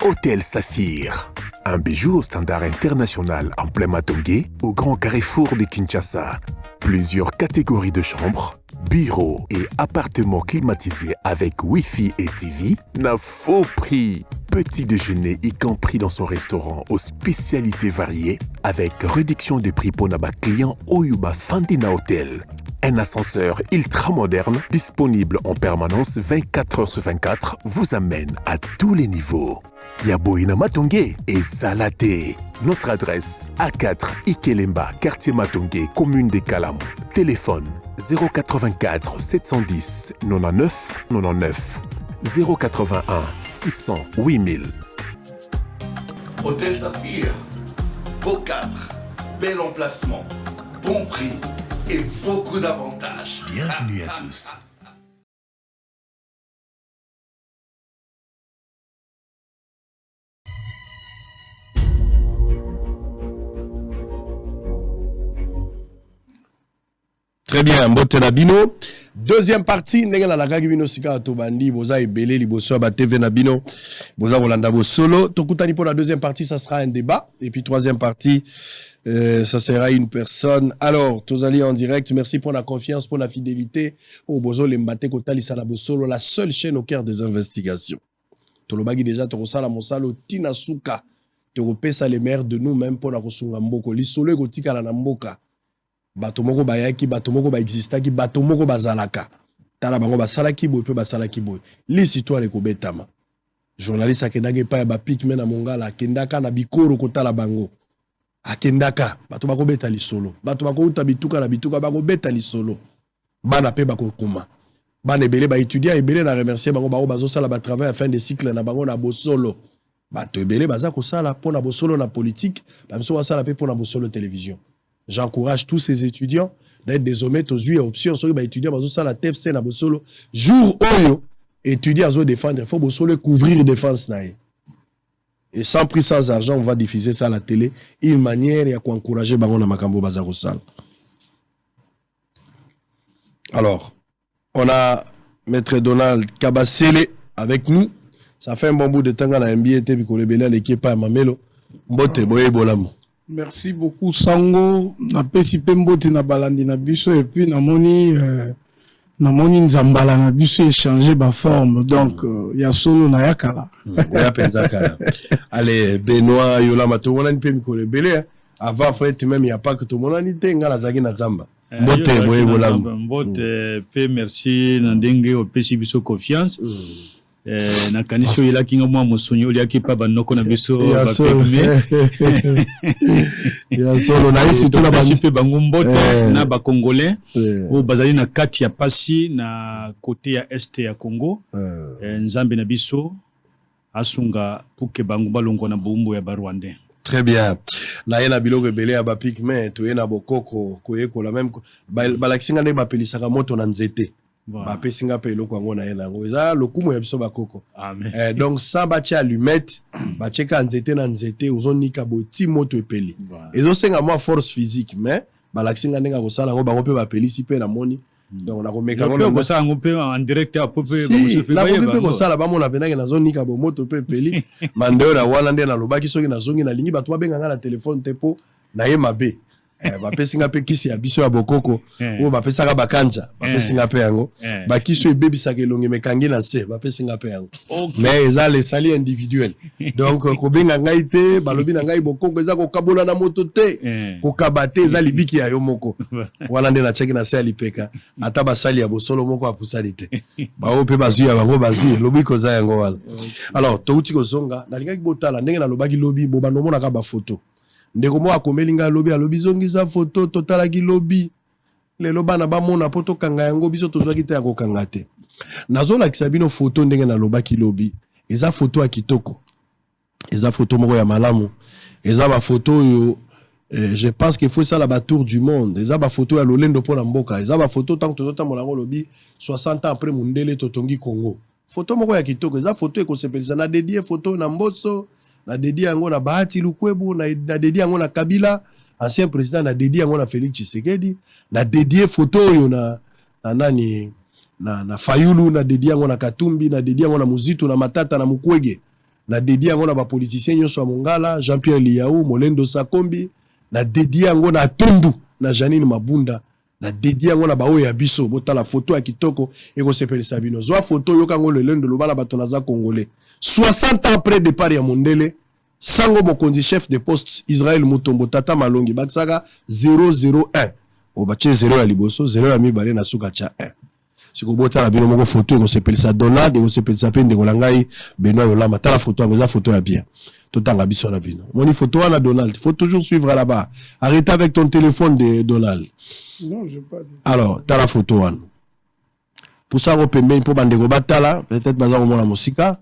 Hôtel Saphir. Un bijou au standard international en plein Matongé, au grand carrefour de Kinshasa. Plusieurs catégories de chambres, bureaux et appartements climatisés avec Wi-Fi et TV n'a faux prix. Petit déjeuner y compris dans son restaurant aux spécialités variées avec réduction des prix pour Naba client Oyuba Fandina Hotel. Un ascenseur ultra moderne disponible en permanence 24 heures sur 24 vous amène à tous les niveaux. Yaboina Matongé et Salaté. Notre adresse A4 Ikelemba, quartier Matongé, commune des Kalam. Téléphone 084 710 99 99 081 600 8000. Hôtel Saphir, beau cadre, bel emplacement, bon prix et beaucoup d'avantages. Bienvenue à tous. Très bien, Mbote Nabino. Deuxième partie, Nenga na laka kibino sika tobandi, boza ebele liboso ba TV Nabino, boza Rolanda bo solo. Tokutani pour la deuxième partie, ça sera un débat. Et puis troisième partie, ça sera une personne. Alors, Tozali en direct, merci pour la confiance, pour la fidélité. Au bozo lembate kotali sala bo solo, la seule chaîne au cœur des investigations. Tolobagi déjà tokosala mosalo tina suka. Tokopesa les maires de nous-mêmes pour la kosunga mboko. Li solo ekotika na mboka. Batomoko bayaki, batomoko ba existaki, batomoko bazalaka. Tala bango basalaki boy pe basalaki boy. L'histoire ko betama. Journaliste akendake pa ya ba pikme na mongala, akendaka na bikoro kotala bango. Akendaka, bato bako beta lisolo. Bato bako uta bituka na bituka bako beta lisolo. Bana pe bako kuma. Bana ebele ba étudiant ebele na remercier bango bako bazo sala ba travail à fin de cycle na bango na bosolo. Bato ebele baza ko sala pona bosolo na politique, ba mso wa sala pe pona bosolo télévision. J'encourage tous ces étudiants d'être désormais aux yeux options sur les étudiants dans la TFC na bosolo jour oyo étudier à zo défendre il faut bosolo couvrir défense nae et sans prix sans argent on va diffuser ça à la télé une manière ya encourager bango na makambo bazako sala. Alors on a maître Donald Kabasele avec nous, ça fait un bon bout de temps qu'on a NBA te bikole bela l'équipe à Mamelo mbote boye bolamo. Merci beaucoup Sango, na pesi pembote na balandi na biso et puis namoni nzambala na biso échanger ba forme donc ya solo na yakala. Ya penzakala. Allez Benoît Yola mato wana ni pe mikole belé avant fait même il y a pas que tout monde ni tenga la zaki na zamba. Mbote boye bolambo. Mbote pe merci na ndenge o pesi biso confiance. Na kaniso ila kinga mwa musonyo lia kipa banoko na biso ba ya solo na isi tuna basipe bango mbote na ba congolais o bazali na kati ya pasi na côté ya est ya Congo nzambe na biso asunga puke bango balongo na bumbu ya ba Rwandais. Très bien. Na yena biloko ebele ya ba pigment to yena bokoko koyeko la même balakisinga ne ba pelisaka moto na nzete. Ba pesinga pe eloko ngo na yena ngo eza lokumu ya biso bakoko. Amen. Donc ça ba tia allumette ba cheka nzete na nzete ozonika boti moto epeli. Ezo senga moi force physique mais balakisinga ndenga ko sala ngo bango pe ba pelisi pe na moni. Donc na ko meka ngo ko sala ngo pe en direct a pope ba musu fe ba yeba. Ko sala ba mona penanga na zonika bo moto pe epeli. Mandeo na wana nde na lobaki soki na zongi na lingi bato ba benga na téléphone tepo na ye mabe. Ba pesinga pe kisi ya biso ya bokoko o ba pesaka bakanja ba pesinga pe yango ba kiso ebebisaka elongi mekangi na se ba pesinga pe yango mais eza les sali individuels donc ko benga ngai te balobi na ngai bokoko eza ko kabola na moto te ko kabate eza libiki ya yo moko wana nde na cheki na se alipeka ata basali ya bosolo moko apusali te ba o pe bazu ya bango bazu lobi ko za yango wala. Alors to uti ko zonga na lingaki botala ndenge na lobaki lobi bo banomona ka ba photo ndeko mo akomelinga lobi alobi zongiza photo totala ki lobi lelo bana ba mona poto kanga yango biso tozwaki te yako kanga te nazola kisabino photo ndenge na lobaki lobi eza photo ya kitoko eza photo moko ya malamu eza ba photo yo je pense qu'il faut ça la tour du monde eza ba photo ya lolendo pona mboka eza ba photo tant tozota molango lobi 60 ans après mundele totongi Congo photo moko ya kitoko eza photo ekosepelisa na dédié photo na Mboso na dédié yango na Bahati Lukwebo na dédié yango na Kabila ancien président na dédié yango na Félix Tshisekedi na dédié photo yo na nani na Fayulu na dédié yango na Katumbi na dédié yango na Muzitu na Matata na Mukwege na dédié yango na ba politicien nyonso ya Mongala, Jean-Pierre Liaou, Molendo Sakombi, na dédié yango na Tondu, na Janine Mabunda, na dédié yango na bao ya biso, bota la photo ya kitoko eko sepelisa bino. Zwa photo yo kango le lendo lobala bato naza congolais. 60 ans après départ ya Mondele, sango mokonzi chef de poste Israël Mutombo Tata Malongi baksaka 001. O bache 0 ya liboso, 0 ya mibale na suka cha 1. Siko bota la bino moko photo eko sepelisa Donald, eko sepelisa pe ndeko langai Benoît Yolama. Ta la photo yango za photo ya bien. Totanga biso na bino. Moni photo wana Donald, faut toujours suivre là-bas. Arrête avec ton téléphone de Donald. Non, je pas. Alors, ta la photo wana. Pour ça on pembe pour bandeko batala, peut-être baza ko mona musika.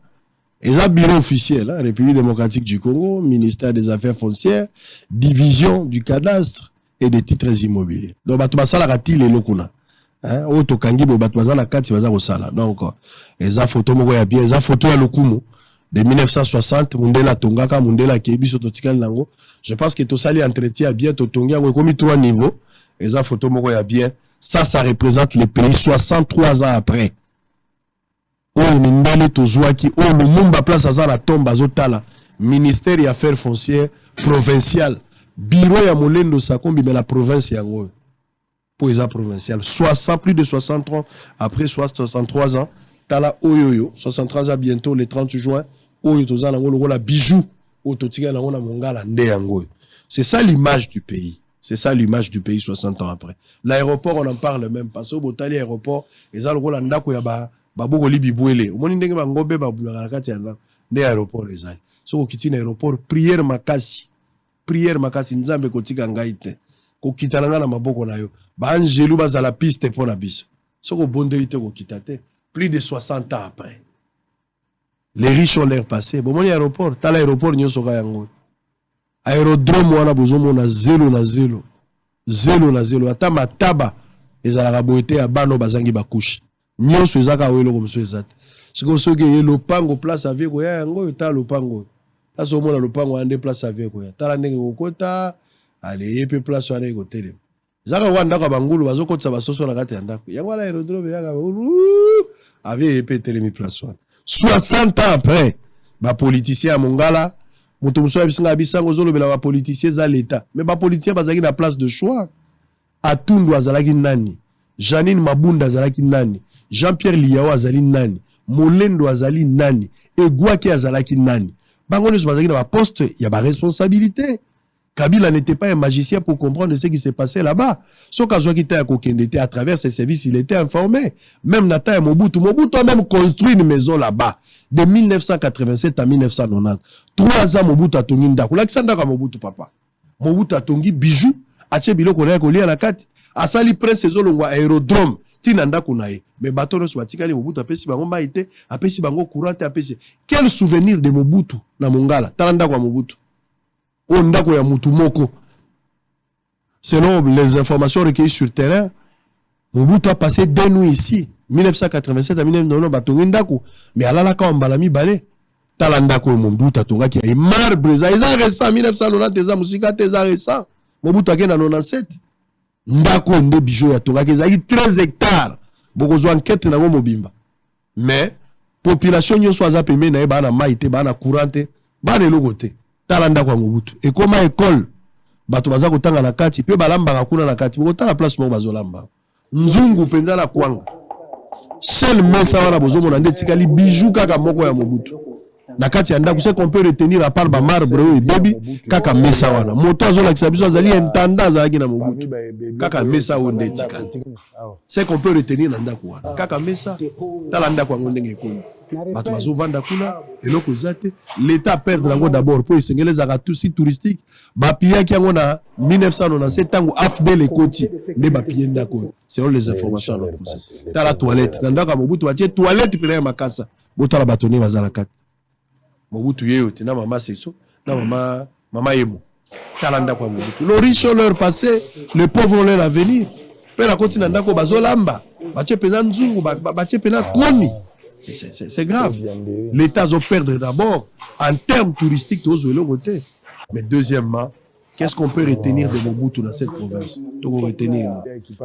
Et ça, bureau officiel, hein, République démocratique du Congo, ministère des Affaires foncières, division du cadastre et des titres immobiliers. Donc, batubasala kati le lokuna. Hein, auto kangi bo batubasala kati baza kosala. Donc, et ça photo moko ya bien, ça photo ya lokumu de 1960, Mundela tongaka, Mundela kebiso totikal nango. Je pense que tout ça li entretien bien to tongia ko komi 3 niveaux. Et ça photo moko ya bien, ça représente le pays 63 ans après. Oh, Mindale Tozouaki, oh, le Mumba place à la tombe à Zotala, ministère des Affaires foncières provincial, bureau ya Molendo Sakombi, mais la province yango. Pour les provincial, plus de 63 ans, après 63 ans, Tala Oyoyo, 63 ans bientôt, le 30 juin, Oyo Tozana Ngolo, la bijou, Ototika Nangona Mongala, Ndeyango. C'est ça l'image du pays. C'est ça l'image du pays 60 ans après. L'aéroport, on en parle même pas. Au Botali aéroport, et ça le rôle ndako ya baboko libi bwele omoni ndenge bangobe babulaka na kati ya nde aéroport ezali soko kiti na aéroport prière makasi nzambe kotika ngai te kokitana nga na maboko na yo baangelu bazala piste mpo na biso soko bondeli te kokita te plus de 60 ans après les riches ont l'air passé bomoni aéroport tala aéroport nyonso ka yango aérodrome wana bozomona zelo na zelo ata mataba ezalaka boye te ya bano bazangi bakushe nyonso ezaka welo comme ça ezate siko soki ye lopango place avec ya yango ta lopango aso mona lopango ande place avec ya tala ndenge kokota ale yepe place wana ko tele zaka wanda ka bangulu bazokotsa basoso na kati ya ndako yango la aérodrome yaka avec yepe telemi place wana 60 ans après ba politicien Mongala moto muso bisinga bisango zolobela ba politicien za l'état mais ba politicien bazaki na place de choix Atundu azalaki nani Janine Mabunda azalaki nani Jean-Pierre Liaou azali nani Molendo azali nani Egwaki azalaki nani bango nyonso bazalaki na ba poste ya ba responsabilité. Kabila n'était pas un magicien pour comprendre ce qui s'est passé là-bas. Soka zwaki ta kokendete à travers ses services, il était informé. Même Nata et Mobutu a même construit une maison là-bas de 1987 à 1990. 3 ans Mobutu a tongi ndako. L'Alexandre ka Mobutu papa. Mobutu a tongi bijou, ache biloko na ko lia na kati. Asali prince ezolongwa aérodrome tina ndako na ye. Mais bateau no swatikali Mobutu apesi bango maite, apesi bango courant apesi. Quel souvenir de Mobutu na Mongala? Talanda kwa Mobutu. Ondako ya mutumoko. Selon les informations recueillies sur le terrain, Mobutu a passé 2 nuits ici, 1987 à 1990, batongi ndako, mais alala ka mbalami balé. Talandako Mobutu atonga ki ay marbre za récent 1990 eza musika te za récent. Mobutu akena 97. Ndako nde bijou ya tonga ki ezaki 13 hectares. Bokozwa enquête na mobimba. Mais population nyonso aza pembe na ba na maite ba na courante ba na lokote. Talanda kwa Mobutu. Et comme école, bato baza kotanga na kati, pe balamba kuna na kati, boko tala place mo bazolamba. Nzungu penza na kwanga. Seul mesa wana bozo mona nde tikali bijou kaka moko ya Mobutu. Na kati anda ku se qu'on peut retenir à part ba marbre et baby kaka mesa wana. Moto azola kisabiso azali intendant azalaki na Mobutu. Kaka mesa onde tikali. C'est qu'on peut retenir na ndako wana. Kaka mesa talanda kwa ndenge ekolo. Bato bazo vanda kuna eloko zate l'état perdre lango d'abord pour esengele za tout touristique ba pia ki yango na 1997 tango afdel ekoti ne ba pia ndako selon les informations alors ta la toilette ndaka Mobutu batie toilette pena makasa botala batone bazala kati Mobutu yeyote na mama seso na mama yemo talanda kwa Mobutu le riche leur passé le pauvre leur avenir pe la continent ndako bazolamba batie pena nzungu batie pena koni. C'est grave. L'État doit perdre d'abord en termes touristiques tous les côtés. Mais deuxièmement, qu'est-ce qu'on peut retenir de Mobutu dans cette province? Tout retenir.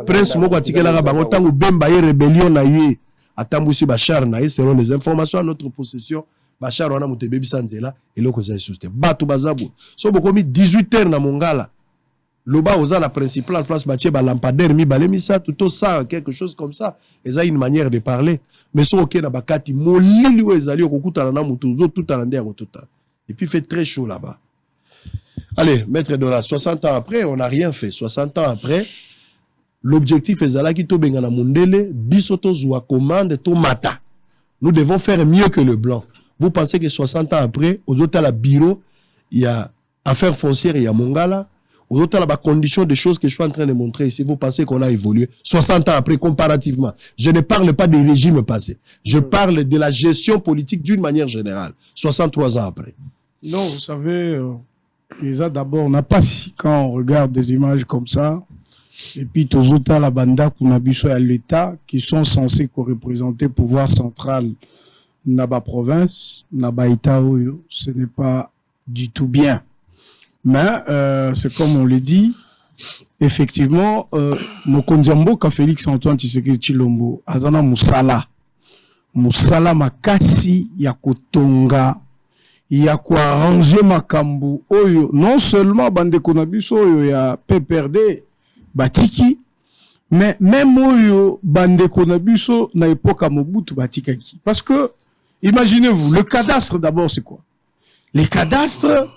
Prince Moko Atikela Bango tango Bemba rébellion na yé atambusi bachar na yé selon les informations à notre possession bachar wana moto ebebisa nzela eloko eza lisusu te bato bazabu so bokomi 18h na mongala loba oza na principal place batie balampadaire mibale misatu to ça quelque chose comme ça eza une manière de parler mais so okei na bakati molili oyo ezali okokutana na moto ozotutana nde ya kotutana et puis il fait très chaud là-bas. Allez, maître Donald, 60 ans après, on n'a rien fait. 60 ans après, l'objectif est là qui tobenga na mundele, bisoto zwa commande to mata. Nous devons faire mieux que le blanc. Vous pensez que 60 ans après, aux autres à la bureau, il y a affaires foncières, il y a Mongala, aux autres à la condition des choses que je suis en train de montrer ici, vous pensez qu'on a évolué 60 ans après, comparativement. Je ne parle pas des régimes passés. Je parle de la gestion politique d'une manière générale. 63 ans après. Non, vous savez, déjà d'abord, on n'a pas si, quand on regarde des images comme ça, et puis tous autres la banda qu'on a biso à l'État, qui sont censés représenter le pouvoir central dans la province, dans l'État, ce n'est pas du tout bien. Mais c'est comme on le dit, effectivement, Mokondiambo, ka Félix Antoine Tshisekedi Tshilombo, azana musala makasi ya kotonga ya kuarranger makambu oyo non seulement bande konabiso oyo ya PPRD batiki mais même oyo bande konabiso na époque à Mobutu batikaki parce que imaginez-vous le cadastre d'abord c'est quoi les cadastres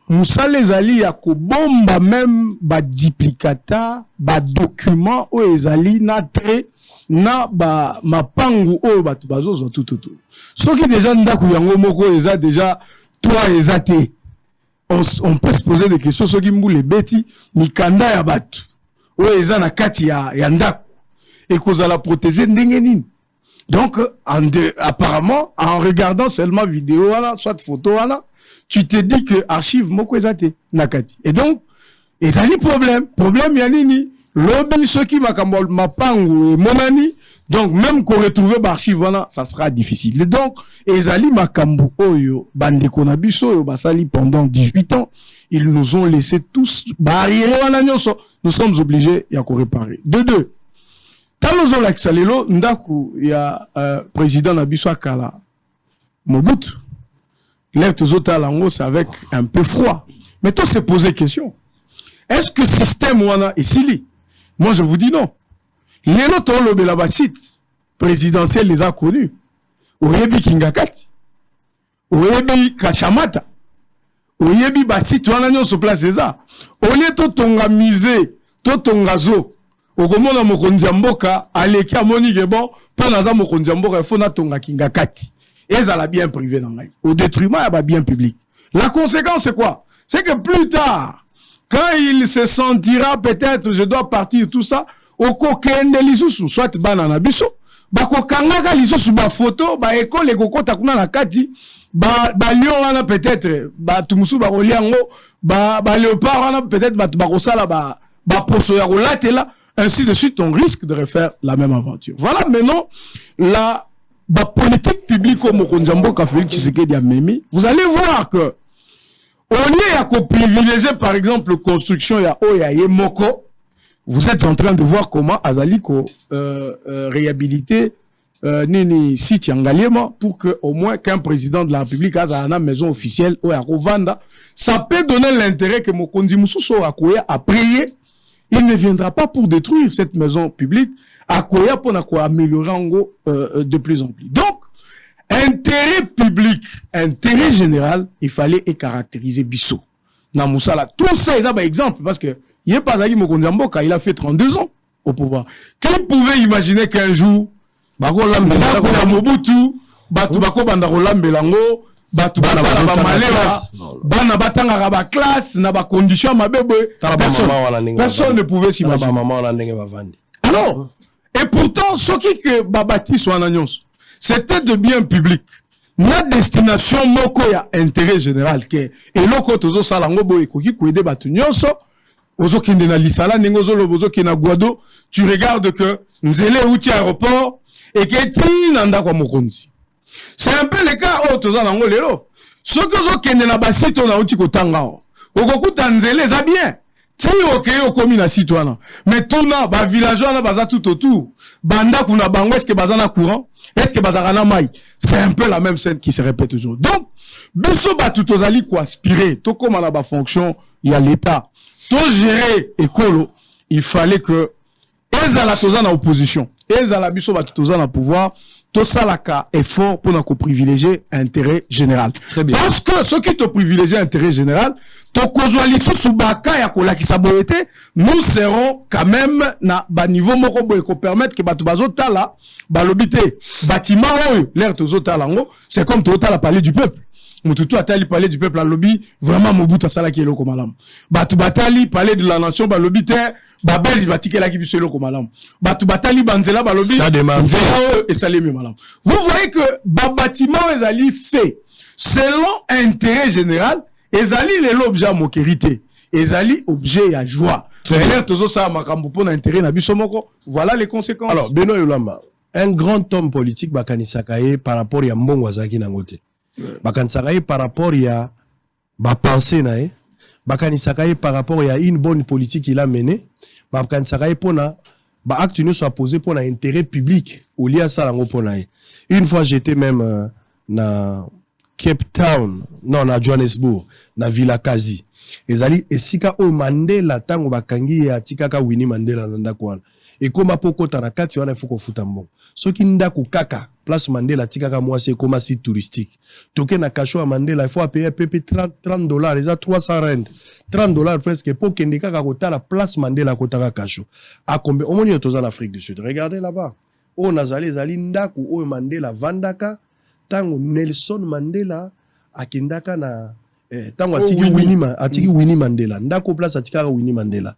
musala ezali ya kobomba même ba duplicata ba document oyo ezali na tre na ba mapangu oyo batu bazozo tout soki déjà ndako yango moko eza déjà toi ezate on peut se poser des questions soki mbule beti mikanda ya batu oyo eza na kati ya ndako et kozala protéger ndenge nini donc apparemment en regardant seulement vidéo wala soit photo wala tu te dis que archive moko ezate na kati et donc ezali problème ya nini lobi soki makambo mapangu et monani donc même qu'on retrouve l'archive voilà ça sera difficile et donc ezali makambo oyo bande konabiso oyo basali pendant 18 ans ils nous ont laissé tous barrière wana nyonso nous sommes obligés ya ko réparer de deux talozo la ksalelo ndaku ya président nabiso akala Mobutu l'air tozota lango c'est avec un peu froid mais toi se poser question est-ce que système wana esili moi je vous dis non. Les autres ont le la site présidentiel les a connus. Oyebi Kingakati, Oyebi Kachamata, Oyebi Basit, on a mis sur place ça. Oye to tonga musée, to tonga zo. Okomona mokondiamboka, aleki amoni bon, pendant ça mokondiamboka, il faut na tonga Kingakati. Et ça l'a bien privé dans l'aïe. Au détriment, il y a bien public. La conséquence c'est quoi? C'est que plus tard, quand il se sentira peut-être, je dois partir, tout ça, oko kende lisusu soit banana biso bako kangaka lisusu ba photo ba école ekokota kuna na kati ba lion wana peut-être ba tumusu ba oliango ba léopard wana peut-être ba bakosala ba poso ya kolatela ainsi de suite on risque de refaire la même aventure. Voilà maintenant la politique publique au Mokondiambo ka Félix Tshisekedi a memi. Vous allez voir que au lieu à privilégier par exemple construction ya oya yemoko. Vous êtes en train de voir comment Azaliko réhabiliter Nini site Yangaliema pour que au moins qu'un président de la République a une maison officielle ou à Rovanda, ça peut donner l'intérêt que Mokondi Mususo Akoya a prié. Il ne viendra pas pour détruire cette maison publique. Akoya pour améliorer en gros de plus en plus. Donc intérêt public, intérêt général, il fallait caractériser Bissot. Na Moussala, tout ça est un exemple parce que il pas il a fait 32 ans au pouvoir. Qui pouvait imaginer qu'un jour, Mobutu, Batu Bako Bandarolambelango, Batu Basala Bamalewa, Bana Batanga ba classe, na ba condition ma bébé, personne ne pouvait s'imaginer. Alors, et pourtant, ce qui que Babati soit en annonce, c'était de biens publics. Na destination moko ya intérêt général que et loko tozo salango boy ko ki kuede batu nyonso ozo kinde na lisala ningozo lobozo kina Guado tu regardes que nzele outi aéroport et que ti nanda kwa mokonzi c'est un peu le cas au tozo lango lelo ce que ozo kinde na basito na outi kotanga okokuta nzele za bien ti okeyo komi na site wana mais tuna ba villageois na baza tout autour banda kuna bango est-ce que baza na courant est-ce que baza na mai c'est un peu la même scène qui se répète toujours donc biso batu tozali ko aspirer to koma na ba fonction ya l'état to gérer écolo il fallait que ezala toza na opposition ezala biso batu toza na pouvoir to salaka effort pour na ko privilégier intérêt général. Très bien. Parce que ceux qui te privilégient intérêt général to kozwa lisusu baka ya kolakisa boyete nous serons quand même na ba niveau moko boye ko permettre que batu bazotala balobité bâtiment oyo l'air tozotala ngo c'est comme tozotala parler du peuple. Mututu atali parler du peuple à lobby vraiment Mobutu asala ki eloko malamu batu batali parler de la nation ba lobby te ba belge batikela ki biso eloko malamu batu batali banzela ba lobby et salemi malamu. Vous voyez que ba bâtiment ezali fait selon intérêt général ezali l'objet mokerité ezali objet ya joie l'air tozo sa makambo pona intérêt na biso moko voilà les conséquences. Alors Benoît Yolamba un grand homme politique bakanisaka ye par rapport ya mbongo azaki nangote bakanisaka ye par rapport ya ba pensée na ye bakanisaka ye par rapport ya une bonne politique il a mené bakanisaka ye pona ba acte ne soit posé pour intérêt public au lieu ça lango pona ye. Une fois j'étais même na Cape Town non na Johannesburg na Villa Kazi ezali esika o Mandela tango bakangi ya tikaka Winnie Mandela na ndako wana et koma poko tana kati wana fuko futa mbongo soki ndako kaka place Mandela tikaka mwasi koma site touristique toke na kasho ya Mandela il faut payer $30 les a 300 rand $30 presque pour kende kaka kotala place Mandela kotaka kasho a combien au moins toza en Afrique du Sud regardez là-bas o nazali zali ndako o Mandela vandaka tango Nelson Mandela akendaka na tango atiki Winnie Mandela ndako place atikaka Winnie Mandela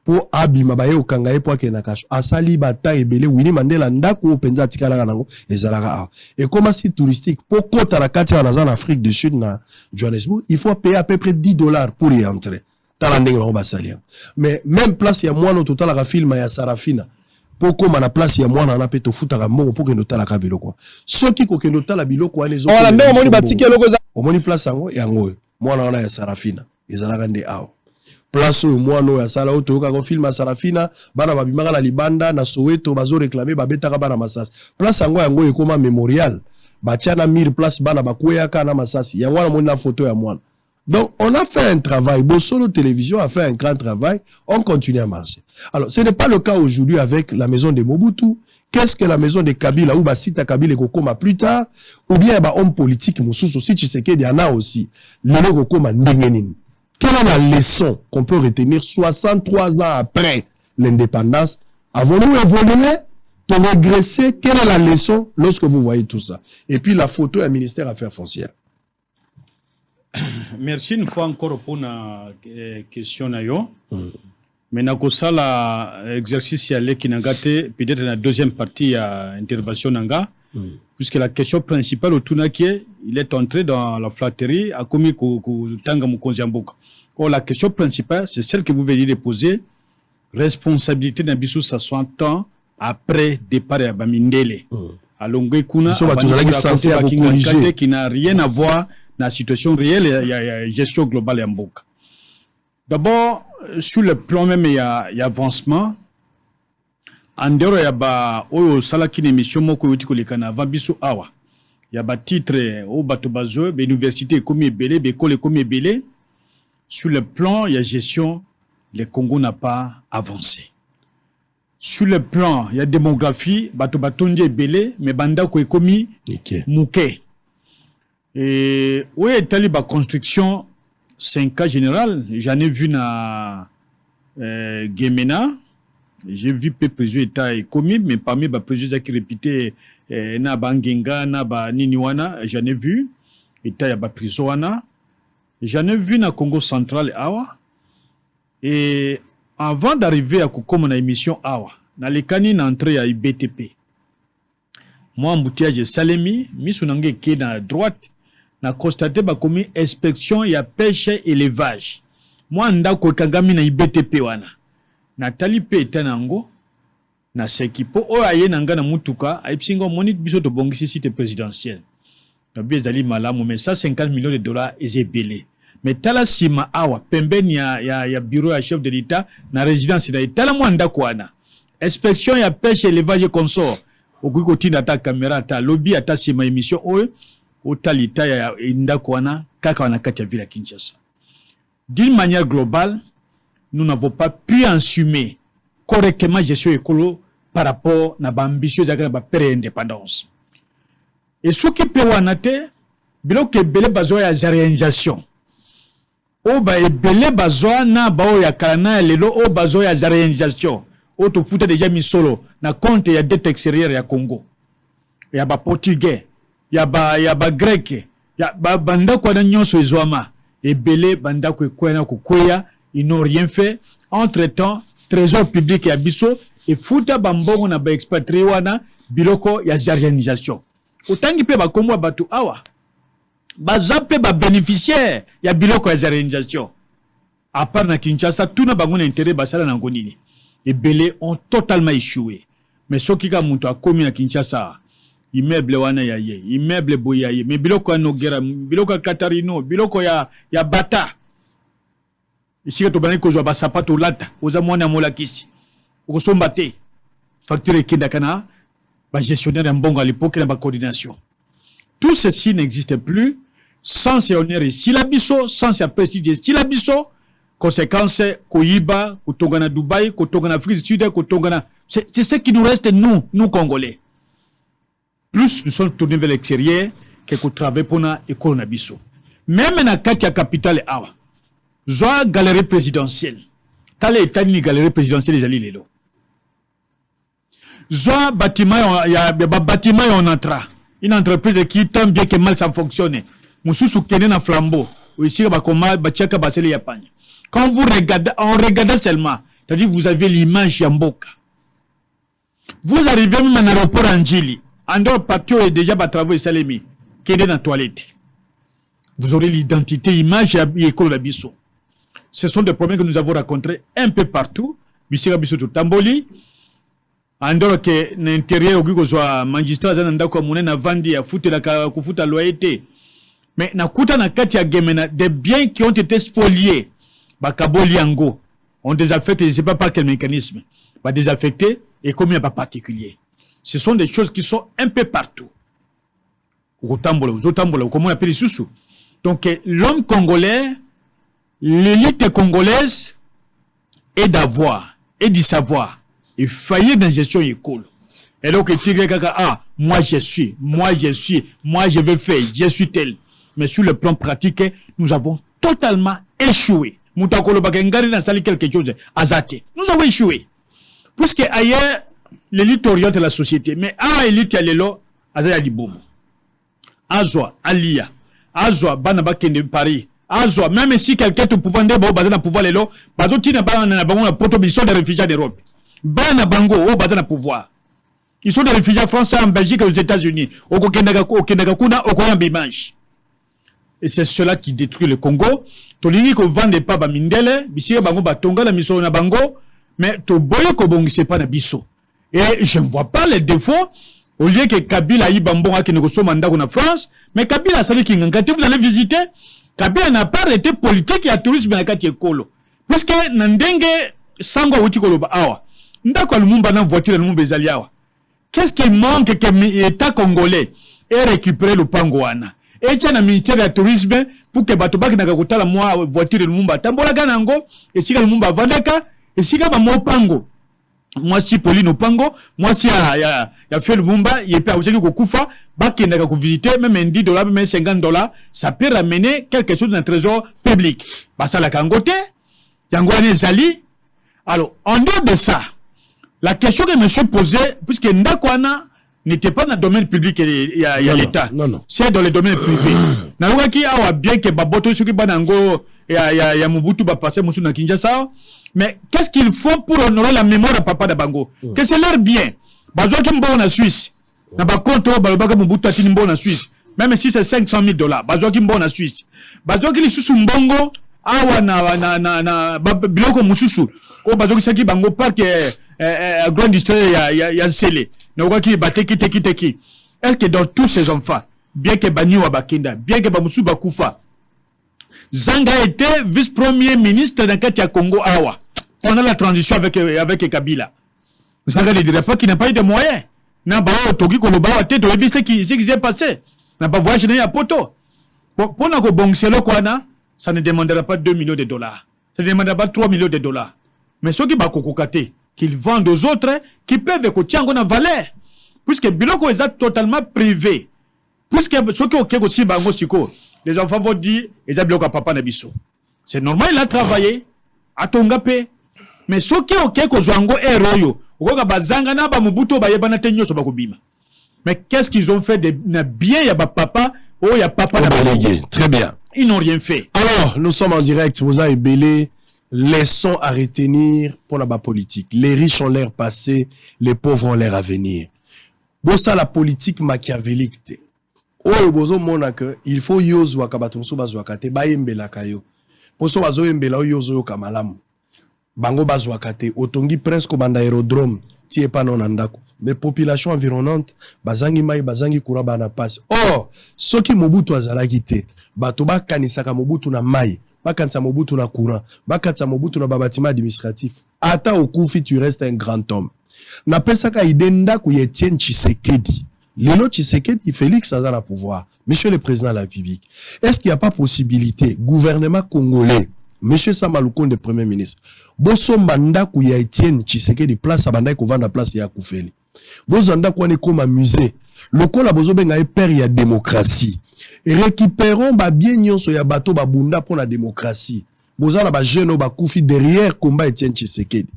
po abima baye okanga ye po akena kasho asali bata ebele Winnie Mandela ndako penza atikala nango ezalaka et comme si touristique po kota la kati na en Afrique du Sud na Johannesburg il faut payer à peu près $10 pour y entrer talandeng na basalia mais même place ya mwana total la film ya Sarafina poko mana place ya mwana na peto futaka mbongo pour que notala ka biloko soki ko ke notala biloko wana ezo wala ndenge omoni batiki eloko za omoni place yango yango mwana wana ya Sarafina ezalaka nde awa place oyo mwana oyo asala oyo toyoka ko film ya Sarafina bana babimaka na libanda na Soweto bazo réclamer babetaka bana masasi place yango ekoma memorial batia na mire place bana bakweyaka na masasi yango wana moni na photo ya mwana. Donc, on a fait un travail. Bosolo Télévision a fait un grand travail. On continue à marcher. Alors, ce n'est pas le cas aujourd'hui avec la maison de Mobutu. Qu'est-ce que la maison de Kabila ou Basita Kabila et Kokoma plus tard? Ou bien, homme politique, Moussous aussi, Tshisekedi, il y en a aussi. Lelo Kokoma Ndengenin. Quelle est la leçon qu'on peut retenir 63 ans après l'indépendance? Avons-nous évolué? Pour régresser? Quelle est la leçon lorsque vous voyez tout ça? Et puis, la photo est un ministère Affaires foncières. Merci une fois encore pour la question na yo. Mais na kosala exercice ya le kinangate peut-être la deuxième partie ya intervention nanga puisque la question principale au Tunaki il est entré dans la flatterie a commis tanga mukonzi mboka. Or la question principale c'est celle que vous venez de poser responsabilité na biso 60 ans après départ ya Bamindele. Alongwe kuna qui n'a rien à voir la situation réelle, il y a gestion globale en Mboka. D'abord, sur le plan même, il y a avancement. En dehors, il y a au salaki émission moko yotiko lekana vabiso awa. Il y a titre au batobazo, université comme belé, école comme belé. Sur le plan, il y a gestion, le Congo n'a pas avancé. Sur le plan, il y a démographie, batobatonje belé, mais banda ko ekomi muke. Et où est la construction 5 cas général? J'en ai vu na Gemena, j'ai vu peu plusieurs états commis, mais parmi les plusieurs qui répétaient na Bangenga, na Niniwana, j'en ai vu état ya Prisoana, j'en ai vu na Congo central awa. Et avant d'arriver à Kokoma na émission awa, na lekani na entrée à IBTP. Moi embouteillage Salemi, misunange qui est dans la droite. Na constaté ba komi inspection ya pêche et élevage. Moi ndako kangami na IBTP wana. Na talipe tenango na sekipo o aye nanga na mutuka aipsingo monit biso to bongisi site présidentiel. Na bies dali malamu mais $150 millions ezebele. mais tala sima awa pembeni ya bureau ya chef de l'état na résidence na tala mwanda kwana inspection ya pêche élevage consort okuko tinda ta caméra ta lobby ata sima émission oyo otalita ya ndako wana kaka wana kati ya ville ya Kinshasa. D'une manière globale, nous n'avons pas pu assumer correctement la gestion écolo par rapport à l'ambition de la pré-indépendance. Et ce qui peut wana te bilo ke belé bazoa ya réalisation. O ba ebele bazoa na bao ya kalana lelo o bazoa ya réalisation. O to futa déjà mis solo na compte ya dette extérieure ya Congo. Ya ba portugais, ya ba grec, ya ba banda kwa na nyonso ezwama. Ebele banda ko kwena ko koya, ils n'ont rien fait. Entre-temps, trésor public ya biso et futa bambongo na ba expatrié wana biloko ya réalisation. Otangi pe ba komwa batu awa. Bazape ba bénéficiaire ya biloko ya réalisation. À part na Kinshasa, tout na bango na intérêt basala na ngonini. Et belé ont totalement échoué. Mais ce qui a monté à commis na Kinshasa, immeuble wana ya ye, immeuble boya ye, mais biloko ya Nogera, biloko ya Katarino, biloko ya Bata. Ici to bana ko zo ba sapato lata, oza mwana molakisi. Okosomba te. Facture kenda kana ba gestionnaire ya mbongo à l'époque na ba coordination. Tout ceci n'existe plus sans ces honneurs et silabiso, sans ces prestige silabiso. Conséquence, Koyiba, Kotongana Dubaï, Kotongana Afrique du Sud, Kotongana. C'est ce qui nous reste, nous Congolais. Plus nous sommes tournés vers l'extérieur que nous travaillons pour nous et pour nous. Même dans la capitale, Zoa galerie présidentielle. Tale étani galerie présidentielle des alliés. Zoa bâtiment, il y a bâtiment et on entra. Une entreprise qui tant bien que mal ça fonctionne. Moussou kene na flambeau. Ou ici, bakoma, bachaka basele yapanya. Quand vous regardez, on regarde seulement, c'est-à-dire vous avez l'image Yamboka. Vous arrivez même à l'aéroport Anjili, en dehors partout et déjà par travaux et salemi, qui est dans la toilette. Vous aurez l'identité, image et école d'Abisso. Ce sont des problèmes que nous avons rencontrés un peu partout. Monsieur Abisso tout Tamboli, en dehors que l'intérieur au Gugo soit magistrat, Zanandako Mounen a vendu à foutre la kufuta loyauté. Mais na kuta na kati ya gemena des biens qui ont été spoliés. Bakaboli Ango, on désaffecte, je ne sais pas par quel mécanisme, va désaffecter et combien pas particulier. Ce sont des choses qui sont un peu partout. Comment on appelle sous. Donc, l'homme congolais, l'élite congolaise est d'avoir, et d'y savoir, et faillir dans la gestion école. Et donc, moi je vais faire, je suis tel. Mais sur le plan pratique, nous avons totalement échoué. Nous avons échoué. Puisque ailleurs, l'élite oriente la société. Mais à l'élite, il y a l'élite, Azaya Liboum. Azwa, Alia. Azwa, Banaba Kende Paris. Azwa, même si quelqu'un te pouvait dire, bon, Bazana pouvoir l'élo, Badotina Banana Bango, la proposition des réfugiés d'Europe. Banabango, oh, Bazana pouvoir. Ils sont des réfugiés français en Belgique et aux États-Unis. Au Kenagakuna, au Koyambimage. Et c'est cela qui détruit le Congo. Tolini ko vende pas ba mindele, bisi bango ba tonga la miso na bango, mais to boyo ko bongise pas na biso. Et je ne vois pas les défauts au lieu que Kabila yi bambonga ki negocio mandat na France, mais Kabila sali ki ngangati vous allez visiter. Kabila n'a pas arrêté politique et tourisme na kati ekolo. Puisque nandenge sango wuti koloba awa. Ndako lumumba na voiture lumumba ezali awa. Qu'est-ce qui manque que l'État congolais ait récupéré le Pangouana? Et tiens, le ministère du tourisme, pour que Batobak n'a pas la moi voiture de Lumumba. Tambola Ganango, et si Lumumba Vandeka, et si Gaba Pango. Moi, si Pauline Pango, moi, si y a fait Lumumba, il peut aussi que Koufa, Baki n'a qu'à visiter, même $10, même $50, ça peut ramener quelque chose d'un trésor public. Basa la Kangote, Yangouane Zali. Alors, en dehors de ça, la question que je me suis posée, puisque Ndakwana, n'était pas dans le domaine public il y a l'État. Non. C'est dans le domaine privé. Naouka qui a bien que Baboto Suki Banango et ya Mobutu va passer Moussou na Kinshasa. Mais qu'est-ce qu'il faut pour honorer la mémoire de Papa de Bango? Que c'est leur bien. Bazo qui m'bon en Suisse. Na ba compte Balobaka Mobutu atini m'bon en Suisse. Même si c'est $500,000. Bazo qui m'bon en Suisse. Bazo qui li susu mbongo awa na biloko mususu. Ko bazo qui saki Bango park grand district ya Sele. Est-ce que dans tous ces enfants, bien que Bani ou Bakenda, bien que Bamoussou Bakoufa, Zanga était vice-premier ministre dans Katia Congo Awa. Pendant la transition avec Kabila. Zanga ne dirait pas qu'il n'a pas eu de moyens. N'a pas Togi Koloba, tête, ce qui s'est passé. N'a pas voyagé à Poto. Pour ça ne demandera pas 2 millions de dollars. Ça ne demandera pas 3 millions de dollars. Mais ceux qui va kokokate, qu'ils vendent aux autres, qui peuvent écouter en valeur. Puisque Biloko est totalement privé. Puisque ceux qui ont aussi les enfants vont dire, ils ont Biloko papa Nabiso. C'est normal, il a travaillé. À Tongape. Mais ceux qui ont Zwango et Royo, mais qu'est-ce qu'ils ont fait de bien, il y a papa, il y a papa. Très bien. Ils n'ont rien fait. Alors, nous sommes en direct, vous avez belé. Leçons à retenir pour la politique. Les riches ont l'air passé, les pauvres ont l'air à venir. Bon, ça, la politique machiavélique. Oh, bozo monaka, il faut yozo wakabatumso bazwakate, bayembela kayo. Poso bazo yembela yozo yo kamalamu. Bango bazwakate, otongi presque banda aérodrome, tie pa non andako. Mais population environnante, bazangi mai, bazangi kura bana passe. Or, soki Mobutu azalaki te, bato ba kanisaka Mobutu na mai, ba kanisa Mobutu na courant, ba kanisa Mobutu na bâtiment administratif. Ata okufi, tu restes un grand homme. Na pesaka idenda ku Etienne Tshisekedi. Lelo Tshisekedi, Félix aza na pouvoir. Monsieur le président de la République, est-ce qu'il n'y a pas possibilité, gouvernement congolais, Monsieur Samaloukonde, premier ministre, boso manda ku ya Etienne Tshisekedi place abanda ko vanda place ya Kufeli. Bozo nda ko ne comme musée. Lokola bozo benga e père ya démocratie. Récupérons ba bien nyonso ya bato ba bunda pour la démocratie. Bozo na ba jeune ba kufi derrière combat Etienne Tshisekedi.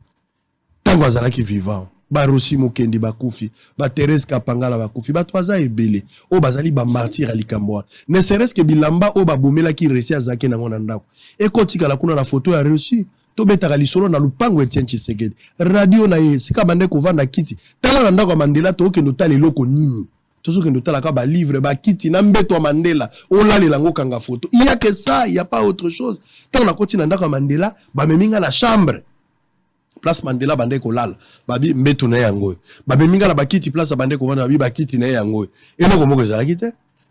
Tango azalaki vivant. Ba Rossi Mokendi ba kufi, ba Thérèse Kapangala ba kufi, ba toaza ebele. O bazali ba martyr ali Kamboa. Ne serait-ce que bilamba o ba bomela ki resi azake na ngona ndako. E kotika la kuna na photo ya réussi. To betaka lisolo na lupango Etienne Tshisekedi. Radio na ye sika bande ko vanda kiti. Tala na ndako Mandela to ke ndota leloko nini. Tozo ke ndota la ka ba livre ba kiti na mbeto Mandela. O la le lango kanga photo. Il y a que ça, il y a pas autre chose. Tant na koti na ndako Mandela, ba meminga la chambre. Place Mandela bande ko lala. Babi mbeto na yango. Ba meminga la ba kiti place bande ko vanda babi ba kiti na yango. Et non comment que ça la kite?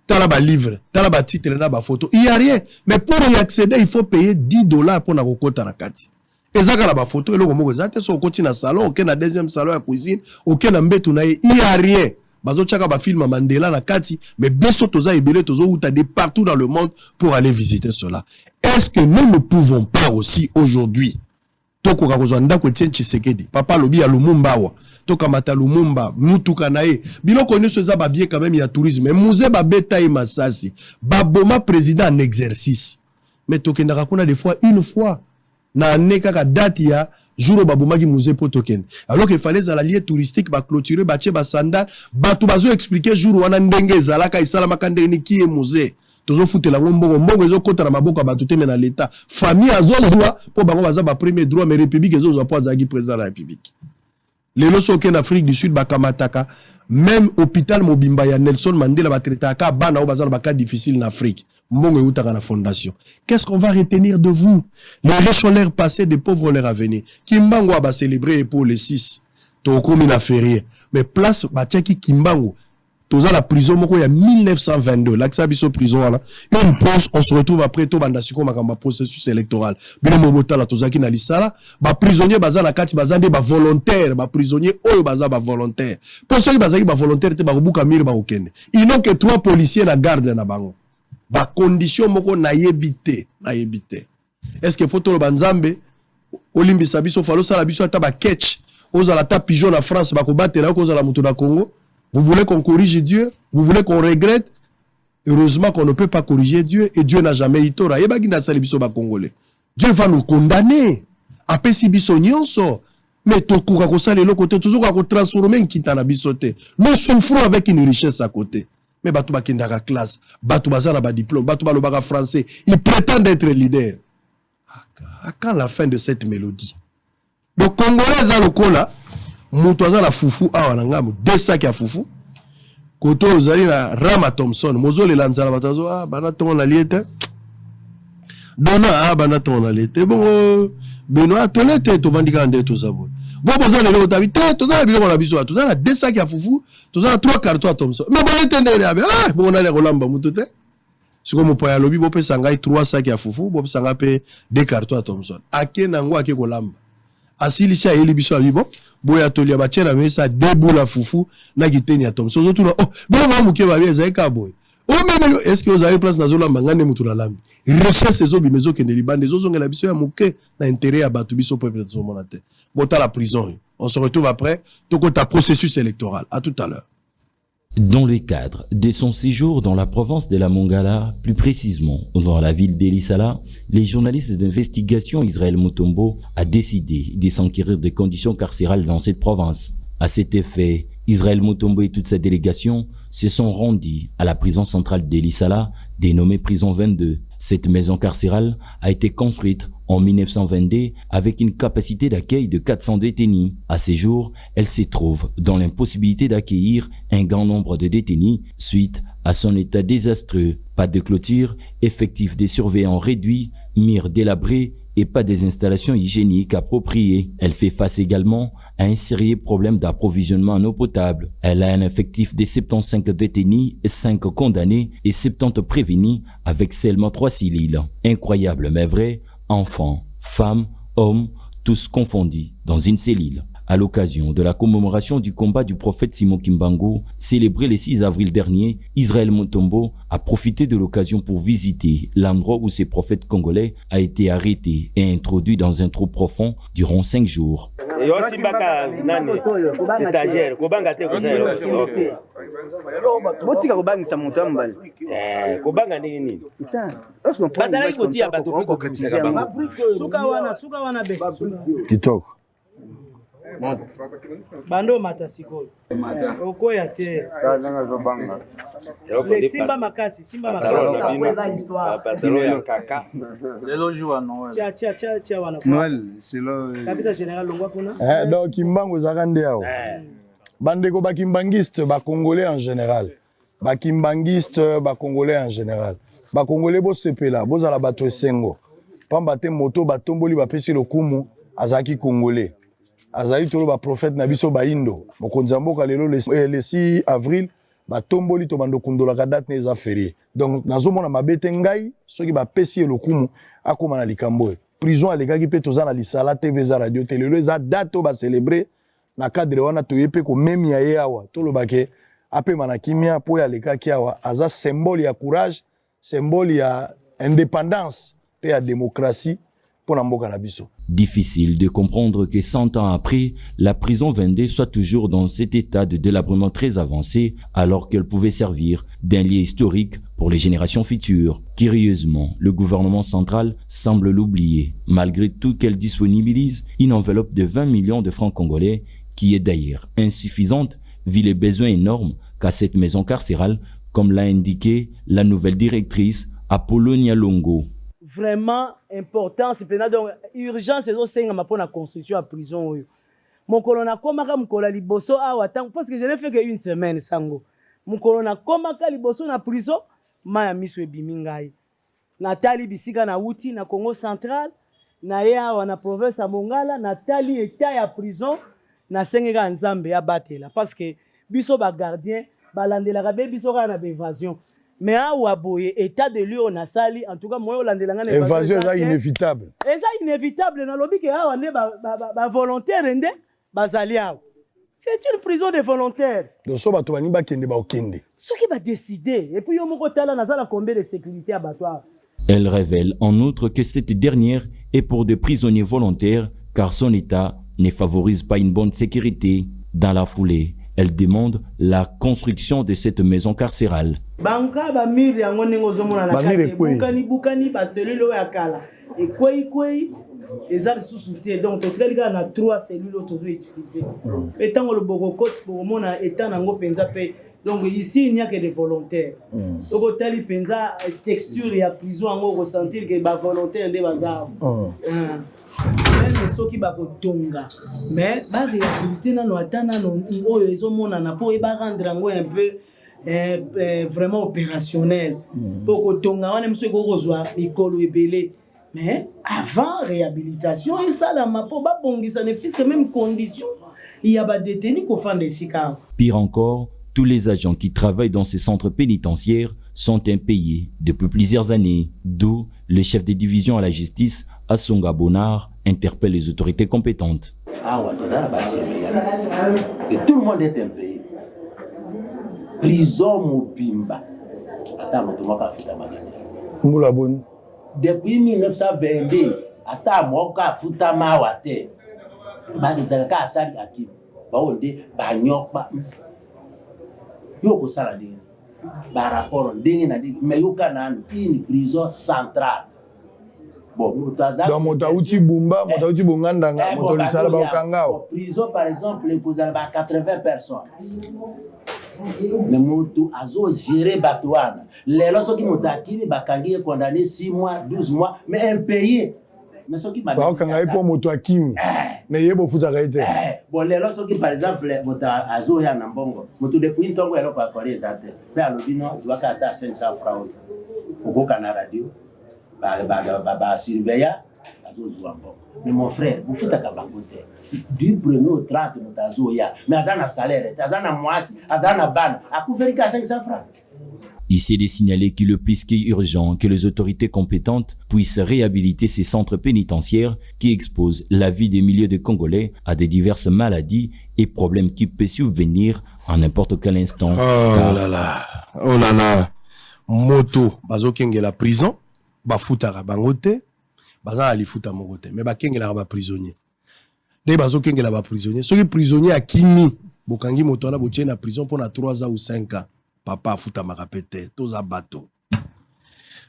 Tala ba livre, tala ba titre na ba photo. Il y a rien. Mais pour y accéder, il faut payer $10 pour na kokota na kati. Ezaka la ba photo eloko moko zate so koti na salon, ok na deuxième salon ya cuisine, ok na mbetu na ye, il y a rien. Bazo chaka ba film Mandela na kati, mais beso toza ebele tozo uta de partout dans le monde pour aller visiter cela. Est-ce que nous ne pouvons pas aussi aujourd'hui toko kakozwa ndako Etienne Tshisekedi, papa lobi ya Lumumba wa, toka mata Lumumba, mutuka na ye, biloko nyonso eza ba bien quand même ya tourisme, mais muze ba beta e masasi, ba boma président en exercice. Mais tokendaka kuna des fois une fois na nekaka date ya jour babomaki musée po token. Alors qu'il fallait à la lieu touristique ba clôturer ba tche ba sandal, ba to bazo expliquer jour wana ndenge ezalaka isala ndenge ki e musée. Tozo futela mbongo ezo kota na maboko ba to teme na l'état. Famille azozwa po bango baza ba premier droit mais république ezozwa po azaki président de la république. Lelo soke en Afrique du Sud ba kamataka même hôpital Mobimba ya Nelson Mandela ba traitaka bana o baza ba cas difficile en Afrique. Mbongo eutaka na fondation. Qu'est-ce qu'on va retenir de vous? Les riches ont l'air passé, des pauvres ont l'air à venir. Kimbango va célébrer pour les 6. Tokomi na férié. Mais place ba tchaki Kimbango. Toza la prison moko ya 1922. L'accès biso prison là. Une pause, on se retrouve après to banda siko makamba processus électoral. Bino mobota la tozaki na lisala, ba prisonnier baza na kati bazande ba volontaire, ba prisonnier oyo baza ba volontaire. Pour ceux qui bazaki ba volontaire te ba buka mire ba okende. Ils n'ont que 3 policiers na garde na bango. Ba condition moko na yebite. Est-ce que faut to banzambe olimbi sabiso falo sala biso ata ba catch ozala ta pigeon na France ba ko batela ko ozala mutu na Congo? Vous voulez qu'on corrige Dieu? Vous voulez qu'on regrette? Heureusement qu'on ne peut pas corriger Dieu et Dieu n'a jamais eu tort. Dieu va nous condamner. Apesi biso nyonso. Mais tokuka ko sala le côté toujours ko transformer kitana bisote. Nous souffrons avec une richesse à côté. Mais batu bakindaka classe, batu bazana ba diplôme, batu balobaka français, ils prétendent être leaders. À quand la fin de cette mélodie? Le Congolais za lokola mutu aza la fufu awa na ngamu 2 sacs ya fufu koto ozali na Rama Thompson mozole lanzala batazo bana tongo na liete dona bana tongo na liete bongo Benoît tolete to vandika nde to sabo bobo za lelo tabi te to na biloko na biso to na 2 sacs ya fufu to na 3 cartons ya Thompson mais bolete ndele abe bongo na le kolamba mutu te Si comme poya lobby bo pesa ngai 3 sacs ya fufu, bo pesa ngai pe 2 cartons à Thomson. Ake nango ake kolamba. Asili sia eli biso abibo, boya tolia ba tiena mesa 2 boules à fufu na kiteni ya Thomson. Zo tuna oh, bon mamu ke ba bien zaika boy. Oh mais est-ce que vous avez place na zo lamba ngane mutu na lambi. Recherche zo bimezo ke ne libande zo ngela biso ya muke na intérêt ya batu biso peuple zo monate. Bota la prison. On se retrouve après tokota processus électoral. À tout à l'heure. Dans le cadre de son séjour dans la province de la Mongala, plus précisément dans la ville d'Elisala, les journalistes d'investigation Israël Mutombo a décidé de s'enquérir des conditions carcérales dans cette province. À cet effet, Israël Mutombo et toute sa délégation se sont rendus à la prison centrale d'Elisala, dénommée Prison 22. Cette maison carcérale a été construite en 1922 avec une capacité d'accueil de 400 détenus. À ce jour, elle se trouve dans l'impossibilité d'accueillir un grand nombre de détenus suite à son état désastreux. Pas de clôture, effectif des surveillants réduits, murs délabrés et pas des installations hygiéniques appropriées. Elle fait face également à un sérieux problème d'approvisionnement en eau potable. Elle a un effectif de 75 détenus, 5 condamnés et 70 prévenus avec seulement 3 civils. Incroyable mais vrai, enfants, femmes, hommes, tous confondus dans une cellule. À l'occasion de la commémoration du combat du prophète Simon Kimbangu, célébré le 6 avril dernier, Israël Mutombo a profité de l'occasion pour visiter l'endroit où ce prophète congolais a été arrêté et introduit dans un trou profond durant 5 jours. Bando matasiko okoya te le simba makasi patalo ya kaka lelo jour Noël tia wana Noël c'est le capitaine général longwa kuna donc Kimbangu zakande yao bandeko ba kimbangiste ba congolais en général ba kimbangiste ba congolais en général ba congolais bo sepela bo zala bato esengo pamba te moto batomboli ba pesi lokumu azaki congolais azali tolo ba prophète na biso ba indo mokonzi mboka lelo le 6 avril ba tomboli to bando kundola ka date neza férié donc nazomona mabete ngai soki ba pesi lokumu akoma na likambo prison alekaki pe tozana lisala TV za radio télé lelo za date ba célébrer na cadre wana to yepe ko memi ya yawa tolo bake apema na kimia po ya lekaki yawa aza symbole ya courage symbole ya indépendance pe ya démocratie. Difficile de comprendre que 100 ans après, la prison 22 soit toujours dans cet état de délabrement très avancé alors qu'elle pouvait servir d'un lieu historique pour les générations futures. Curieusement, le gouvernement central semble l'oublier, malgré tout qu'elle disponibilise une enveloppe de 20 millions de francs congolais qui est d'ailleurs insuffisante vu les besoins énormes qu'a cette maison carcérale, comme l'a indiqué la nouvelle directrice Apollonia Longo. Vraiment important, c'est donc urgence c'est aussi pour la construction à prison. Mon colonel komaka mukola liboso awa tant parce que je n'ai fait que une semaine sango. Mon colonel komaka liboso na prison maya miso ebimingai. Natali bisika na uti na Congo central na ya na province ya Mongala Natali état ya prison na sengeka nzambe ya batela parce que biso ba gardien balandela ka biso ka na évasion. Mais à Waboye, état de lieu on a sali, en tout cas, moi, on évasion est inévitable. C'est inévitable. Dans le lobby, on volontaire, c'est une prison de volontaires. Donc, ça va tout le monde. Ce qui va décider. Et puis, on va combien de sécurité abattoir. Elle révèle en outre que cette dernière est pour des prisonniers volontaires, car son état ne favorise pas une bonne sécurité. Dans la foulée, elle demande la construction de cette maison carcérale. Banka ba miri yango ningo zomona na kati bukani ba cellule ya kala et kwei ezali sous-souté donc totreli na 3 cellules tozo utiliser etango le bokoko pour mona état nango penza pe donc ici il n'y a que des volontaires soko tali penza texture ya prison yango ressentir que ba volontaire nde bazao soki bakotonga mais ba réhabiliter nano atana no oyo ezomona na po ba rendre yango un peu vraiment opérationnel pour kotonga wana monsieur kokozwa ikolo ebele mais avant réhabilitation et ça la mapo ba bongisa ne fisque même condition il y a ba détenu ko fande sika. Pire encore, tous les agents qui travaillent dans ces centres pénitentiaires sont impayés depuis plusieurs années, d'où le chef de division à la justice, Assunga Bonard, interpelle les autorités compétentes. Et tout le monde est impayé. Prison Mobimba. Depuis 1922, ata moka futama wate. Bazitaka asali akiba. Baonde banyokba. Yoko sala ding. Ba rapport ding na ding. Meyuka na une prison centrale. Bon, dans Motauti Bumba, Motauti Bungandanga, Motolisala Baokangao. Prison par exemple, les posala 80 personnes. Mais Moto azo géré Batouana. Les lorsqu'ils qui Motakini Bakangi est condamné 6 mois, 12 mois, mais impayé. Mais ce qui m'a dit. Baokanga pour Moto Akimi. Mais yebo futarete. Bon, les lorsqu'ils par exemple, Moto azo ya Nambongo, Moto depuis Tongo et l'autre Corée Zate. Mais à l'obino, je vois qu'à 500 francs. Au Canada Radio. Surveiller, mais mon frère, vous faites à côté. Du 1er au 30, mais à salaire, à mois, à ban, à couvrir 500 francs. Ici, il est signalé qu'il est plus qu'urgent que les autorités compétentes puissent réhabiliter ces centres pénitentiaires qui exposent la vie des milliers de Congolais à des diverses maladies et problèmes qui peuvent subvenir à n'importe quel instant. Oh là là, moto, bazokenge la prison. Bafutaka bangote baza ali futa mogote mais bakengela ba prisonnier dès bazokengela ba prisonnier soki prisonnier akini bokangi moto na botie na prison pour na 3 ans ou 5 ans papa futa makapete toza bato.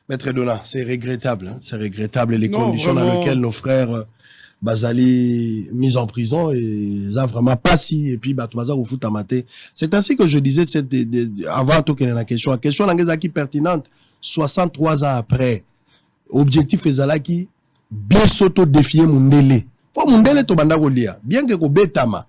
Maître Dona, c'est regrettable, hein? C'est regrettable les conditions vraiment dans lesquelles nos frères bazali mis en prison et ça vraiment pas si et puis bato baza futa maté. C'est ainsi que je disais avant tout qu'il y a la question qui pertinente 63 ans après. Objectif ezalaki bien soto défier Mundele. Pour Mundele to banda kolia, bien que ko betama,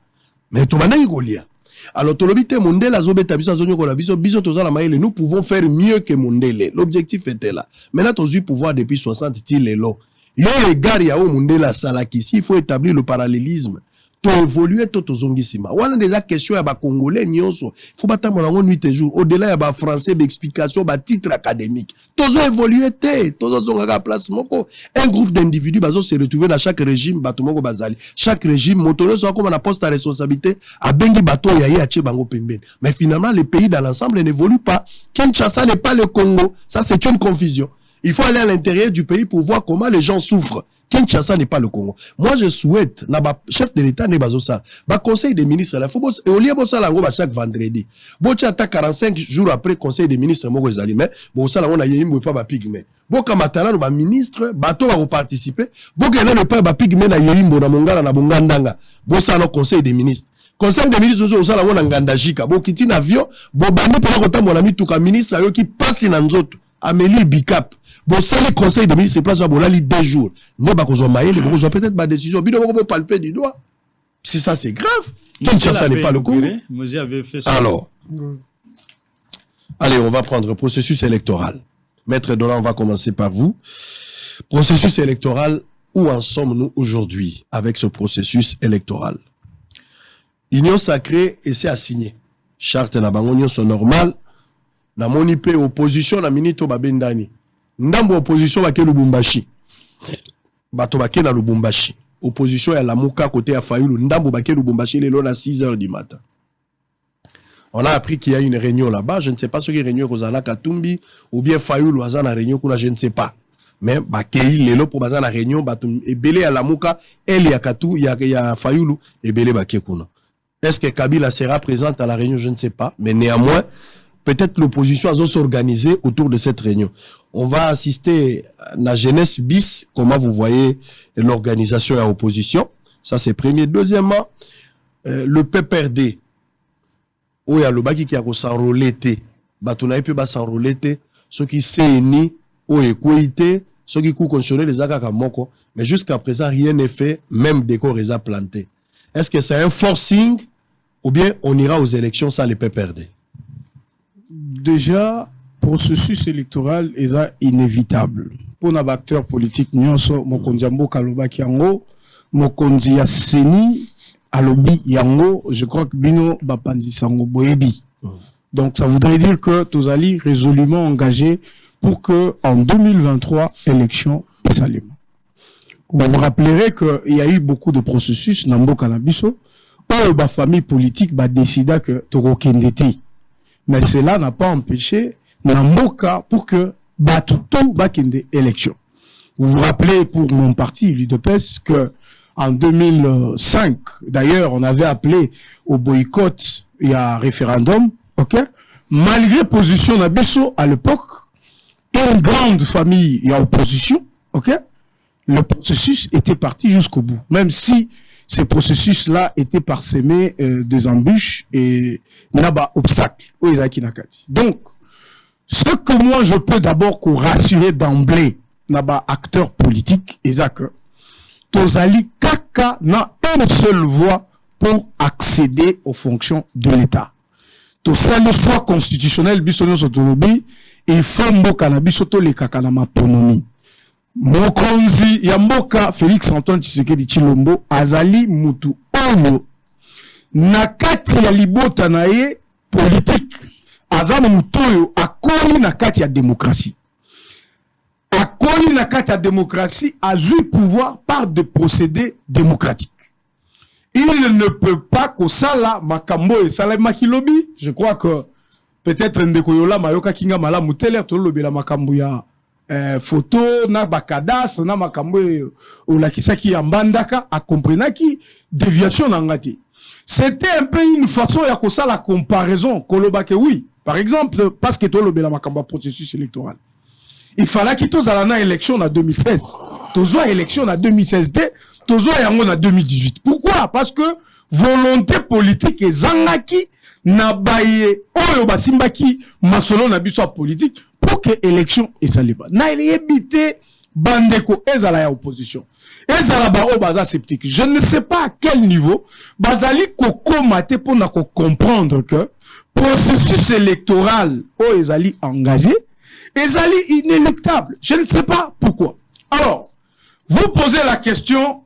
mais to banda kolia. Alors to lobite Mundele azobeta biso azonyo ko la biso tozala maele, nous pouvons faire mieux que Mundele. L'objectif était là. Maintenant tozu pouvoir depuis 60 tilelo. Yo les gars ya o Mundele salaki, il faut établir le parallélisme. To évoluer to zongisima. Wana déjà question ya ba congolais nyonso. Faut pas tambola ngo nuit et jour. Au-delà ya ba français d'explication ba titre académique. Tozo évoluer te, tozo zonga place moko. Un groupe d'individus bazo se retrouver dans chaque régime bato moko bazali. Chaque régime motono so comme na poste à responsabilité a bengi bato ya yache bango pembeni. Mais finalement les pays dans l'ensemble n'évoluent pas. Kinshasa n'est pas le Congo. Ça c'est une confusion. Il faut aller à l'intérieur du pays pour voir comment les gens souffrent. Kinshasa n'est pas le Congo. Moi, je souhaite, chef de l'État n'est pas ça. Conseil des ministres, il faut et au lieu de ça, chaque vendredi. Bocha ta 45 jours après conseil des ministres, moi, je mais bon, ça, on a yéimbo pas pigme. Boka matala, no ministre, bateau va participer. Boka na pas pigme na yéimbo na mongala na bongandanga. Bosa no conseil des ministres. Conseil des ministres, on a un ngandajika. Bokiti na avion, bobani pour la mon ami tout ministre, qui passe na nzoto. Amélie Bicap. Bon, c'est le conseil de ministre, place à Bolali 2 jours. Ne pas qu'on soit maillé, peut-être ma décision. Bien, on va palper du doigt. Si ça, c'est grave. Kinshasa n'est pas le Congo. Alors, allez, on va prendre le processus électoral. Maître Dolan, on va commencer par vous. Processus électoral, où en sommes-nous aujourd'hui avec ce processus électoral? Union sacrée, et c'est assigné. Charte na bangonio sont normales. Na monipe opposition na minito babendani. Ndambo opposition bake Lubumbashi. Bato bake na Lubumbashi. Opposition ya Lamuka côté à Fayulu. Ndambo bake Lubumbashi lelo na 6h du matin. On a appris qu'il y a une réunion là-bas. Je ne sais pas ce qui est réunion Kozana Katumbi ou bien Fayulu Azana réunion kuna je ne sais pas. Mais bakei lelo pour bazana réunion batum ebele ya Lamuka elle ya Katu ya Fayulu ebele bake kuna. Est-ce que Kabila sera présente à la réunion? Je ne sais pas, mais néanmoins peut-être l'opposition va s'organiser autour de cette réunion. On va assister à la jeunesse bis, comment vous voyez l'organisation à opposition. Ça, c'est premier. Deuxièmement, le PPRD. où il y a le baki qui a s'enrôler. Batuna peut pas s'enrôler. Ceux qui s'énient, ou équité, ceux qui coupent conditionner les agaka moko. Mais jusqu'à présent, rien n'est fait, même des corps les a plantés. Est-ce que c'est un forcing ou bien on ira aux élections sans les PPRD? Déjà, processus électoral est inévitable. Pour les acteurs politiques, nyonso mokonzi ambo kaloba kiango, mokonzi ya seni alobi yango, je crois que bino bapanzi sango boyebi. Donc ça voudrait dire que Tozali résolument engagé pour que en 2023 élection et salement. Vous vous rappellerez qu'il y a eu beaucoup de processus dans Mboka na biso où la famille politique va décider que Toko Kendeti. Mais cela n'a pas empêché Namboka pour que tout va kende élection. Vous vous rappelez pour mon parti, l'UDPS, que en 2005, d'ailleurs, on avait appelé au boycott, il y a un référendum, ok? Malgré position d'Abisso à l'époque, une grande famille, il y a opposition, ok? Le processus était parti jusqu'au bout. Même si ces processus-là étaient parsemés des embûches et n'aba obstacle. Donc, ce que moi je peux d'abord rassurer d'emblée, n'aba acteur politique, et ça que Tozali Kaka n'a une seule voie pour accéder aux fonctions de l'État. Tout ça, le choix constitutionnel, bisonyo sotolobi, et fombo cannabis soto le kaka na maponomi. Mokonzi ya mboka Félix Antoine Tshisekedi Tshilombo azali mutu oyo na kati ya libota na ye politique azamu mutu oyo akoli na kati ya démocratie. Akoli na kati ya démocratie azui pouvoir par des procédés démocratiques. Il ne peut pas que ça là makambo et ça makilobi. Je crois que peut-être ndeko yola mayoka kinga mala muteler to lobi la makambo ya photo na bakadas na makambo ou la kisaki ya mbandaka a comprenaki déviation ngati. C'était un peu une façon ya ko ça la comparaison koloba ke oui. Par exemple parce que to lobi la makambo processus électoral. Il fallait qu'il tous à la élection en 2016. Tous à élection en 2016. Tous à en 2018. Pourquoi? Parce que volonté politique et zangaki na baye oyo basimbaki masolo na biso politique pour que élection et ça liba. Na évité bandeko ezala ya opposition. Ezala ba o baza sceptique. Je ne sais pas à quel niveau bazali koko mate pour na ko comprendre que processus électoral o ezali engagé ezali inéluctable. Je ne sais pas pourquoi. Alors, vous posez la question,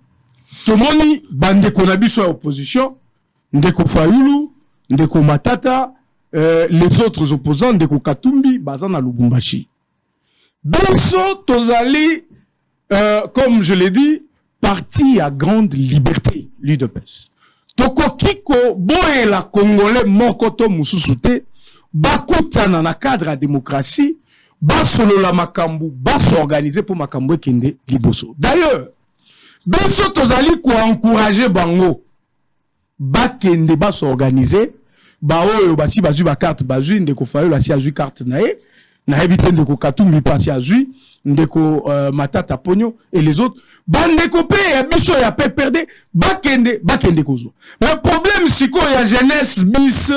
Tomoni, bandeko na biso opposition, ndeko Fayulu, ndeko Matata, les autres opposants, ndeko Katumbi, bazana Lubumbashi. Biso tozali, comme je l'ai dit, parti à grande liberté, l'UDPS. Toko kiko boye la Congolais mokoto mususute, bakutana na cadre à démocratie, bas solo la makambu, bas s'organiser pour makambu kende liboso. D'ailleurs, biso tozali ko encourager bango, ba kende bas s'organiser, ba oyo basi bazu ba carte bazu ndeko Fayulu la si azu carte nae, na éviter ndeko Katumbi pasi azu, ndeko Matata Ponyo et les autres, bandeko pe ya biso ya pe perdre, ba kende kozo. Mais problème siko ya jeunesse bis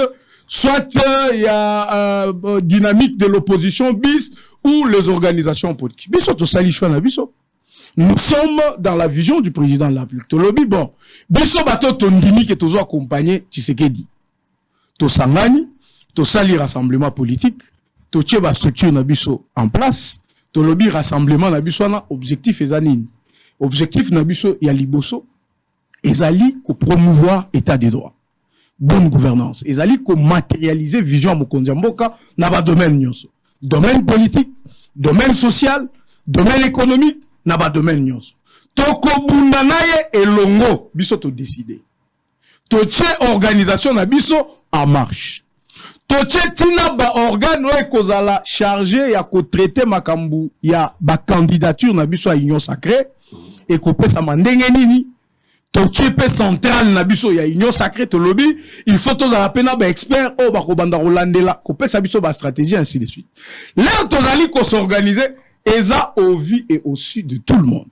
soit il y a dynamique de l'opposition bis ou les organisations politiques. Biso to sali choix na biso. Nous sommes dans la vision du président de la République. To lobi bon. Biso bato tondimi ke tozo accompagner Tshisekedi. To sangani, to sali rassemblement politique, to tcheba structure na biso en place. To lobi rassemblement na biso na objectif ezanini. Objectif na biso ya liboso ezali ko promouvoir état de droit. Bonne gouvernance. Ils allaient matérialiser vision à Mokonzi Mboka dans le domaine nyonso. Domaine politique, domaine social, domaine économique, dans le domaine nyonso. Toko bundanaye et longo, biso to décider. Toche organisation na biso en marche. Toche tina ba organe ouais kozala chargé ya ko traiter makambu ya ba candidature na biso à union sacrée et ko pesa mandenge nini. Tochepe central na biso ya union sacrée to lobby, il faut tous à peine ba expert o ba ko banda rolandela ko pesa biso ba stratégie ainsi de suite. Là tozali ko s'organiser eza au vu et au su de tout le monde.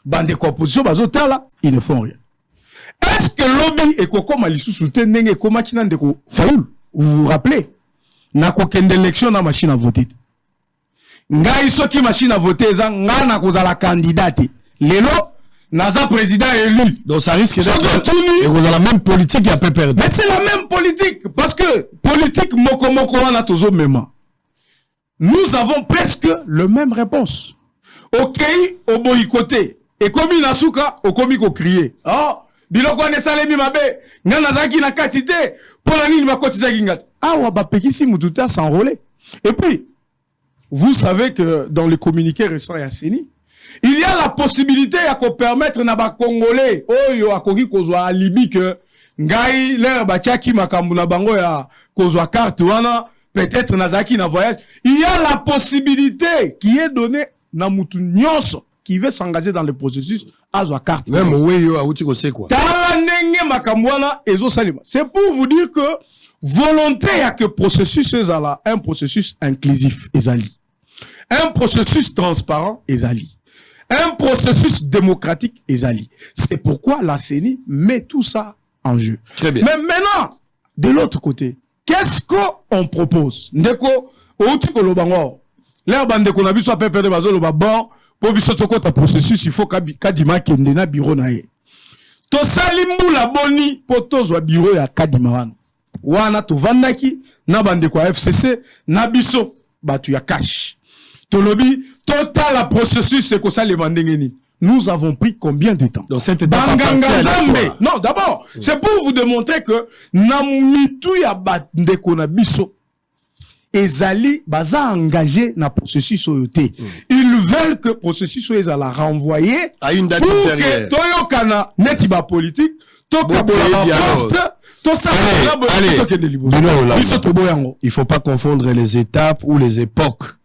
Bande opposition bazotala, ils ne font rien. Est-ce que lobby et koko malisusu te ndenge koma kina ndeko Fayulu? Vous vous rappelez? Na ko kende élection na machine à voter. Ngai soki machine à voter eza ngana ko za la candidate. Lelo Naza président élu. Donc ça risque d'être et la même politique à perdre. Mais c'est la même politique. Parce que politique moko wana tozo mema. Nous avons presque le même réponse. Ok, au boycotté. Et comme il a souka, au komi ko crier. Oh, biloko ne salemi mabe. Ngana zaki na katite. Pour la nini ma kotisa gingat. awa bapekisi mututa s'enrôler. Et puis vous savez que dans les communiqués récents ya CENI, il y a la possibilité ya ko permettre na ba Congolais oyo akoki kozwa alibi que ngai l'air batiaki makambu na bango ya kozwa carte wana peut-être nazaki na voyage. Il y a la possibilité qui est donnée na mutu nyonso qui veut s'engager dans le processus azwa carte. Même weyo auti ko c'est quoi. Tala nenge makambu wana ezo salima. C'est pour vous dire que volonté ya que processus ezala un processus inclusif ezali. Un processus transparent ezali. Un processus démocratique ezali. C'est pourquoi la CENI met tout ça en jeu. Très bien. Mais maintenant, de l'autre côté, qu'est-ce qu'on propose? Ndeko, outi ko lobango. L'air bande ko na biso a perdre bazo loba bon, pour biso to kota processus, il faut kadima kende na bureau na ye. To salimbu la boni poto zo bureau ya kadima wana. Wana to vandaki na bande ko FCC na biso batu ya cash. To lobi total la processus c'est que ça les vendengeni. Nous avons pris combien de temps? Donc cette étape non, d'abord, c'est pour vous démontrer que namitu ya bandeko na biso ezali baza engagé na processus oyote. Ils veulent que processus oyo la renvoyer à une date ultérieure. Toyo kana neti ba politique, to kabola poste, to sa il faut pas confondre les étapes ou les époques.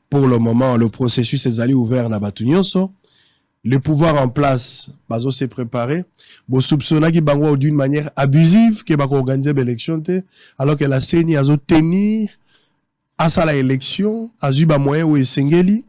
Pour le moment, le processus est allé ouvert na batunyonso. Le pouvoir en place, bazo s'est préparé. Bo soupçonna qui bango d'une manière abusive que bako organiser l'élection alors que la CENI a tenir à ça la élection, a eu ba moyen ou esengeli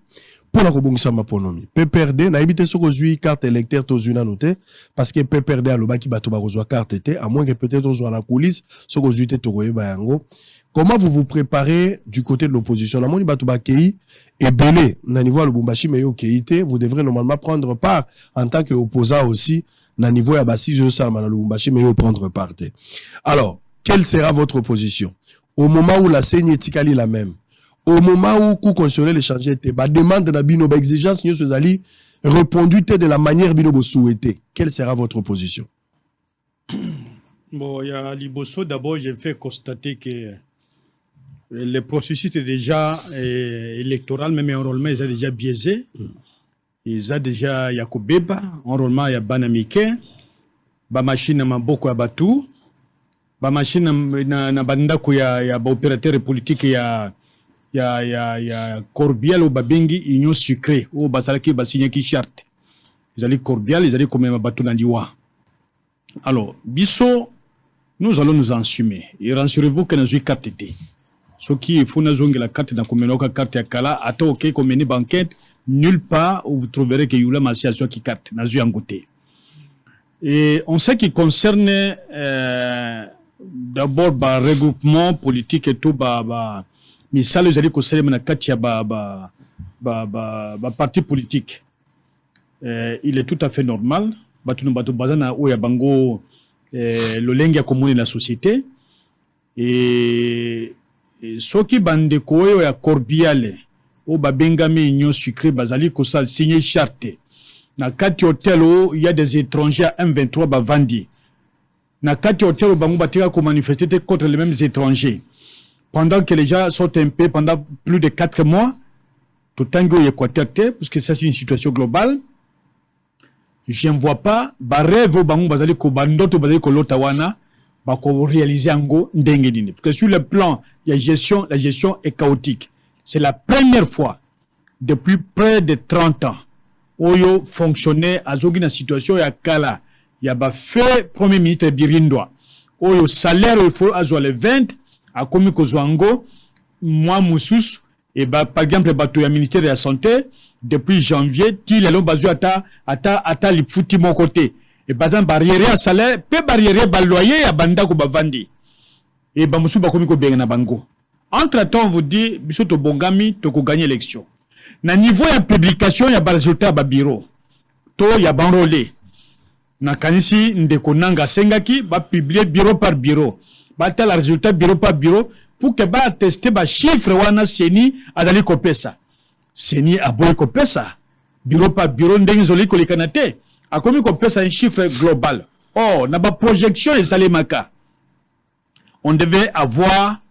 pour la kobongisa maponomi. PPRD na ebité soko zui carte électeur to zuna noté parce que PPRD a lo baki bato ba kozwa carte té à moins que peut-être on soit la coulisse soko zui té to koyeba yango. Comment vous vous préparez du côté de l'opposition? La moni bato ba kei et belé na niveau Lubumbashi mais yo keité, vous devrez normalement prendre part en tant qu'opposant aussi na niveau ya basi je sais na Lubumbashi mais yo prendre part. Alors, quelle sera votre position au moment où la CENI etikali la même? Au moment où coup constitutionnel échangé était, ba demande na bino ba exigence nyo sezali répondu de la manière bino bo souhaité. Quelle sera votre position? Bon, il y a Liboso d'abord, j'ai fait constater que le processus est déjà électoral, même enrôlement, ils ont déjà biaisé. Ils ont déjà Yakobeba, enrôlement, il y a Banamike, ba machine na beaucoup à Batou, ba machine na bandako ya ba opérateur politique ya Corbial ou Babengi union sucrée ou basalaki ba signé qui charte. Ils allaient Corbial, ils allaient comme même Batou na Liwa. Alors, biso, nous allons nous assumer. Et rassurez-vous que nous avons carte été. Ce qui est fou, nous avons la carte dans la carte à Kala, à tout ok, comme une banquette, nulle part où vous trouverez qu'il y a une association qui carte, nous avons goûté. Et on sait qu'il concerne d'abord le regroupement politique et tout, mais ça, vous allez concerner la carte parti politique. Il est tout à fait normal. Batunu batu bazana oya bango le lengi commune la société et soki bande ko oyo ya Corbiale o babengami union sucrée bazali ko sal signer charte na kati hôtel où il y a des étrangers M23 bavandi na kati hôtel bango batika ko manifester contre les mêmes étrangers pendant que les gens sont un peu pendant plus de 4 mois tout tango Équateur parce que ça c'est une situation globale. Je ne vois pas, rêve au bango bazali ko bandoto bazali ko lotawana ba ko réaliser ango ndenge dine parce que sur le plan la gestion est chaotique. C'est la première fois depuis près de 30 ans oyo fonctionnaire azogi na situation ya kala ya ba fait premier ministre Birindwa oyo salaire il faut azwa le 20 a komi ko zwango moi mususu et bah par exemple bato ya ministère de la santé depuis janvier ti lelo bazu ata li futi mon côté et bazan barrière à salaire pe barrière ba loyer ya banda ko bavandi et ba musu ba komi ko benga na bango entre temps on vous dit biso to bongami to ko gagner élection na niveau ya publication ya ba résultat ba bureau to ya banrolé na kanisi ndeko nanga sengaki ba publier bureau par bureau ba tel résultat bureau par bureau pour que ba tester ba chiffre wana CENI adali kopesa CENI aboy kopesa bureau par bureau ndenge zoli ko likanate akomi kopesa un chiffre global. Oh na ba projection et salemaka on devait avoir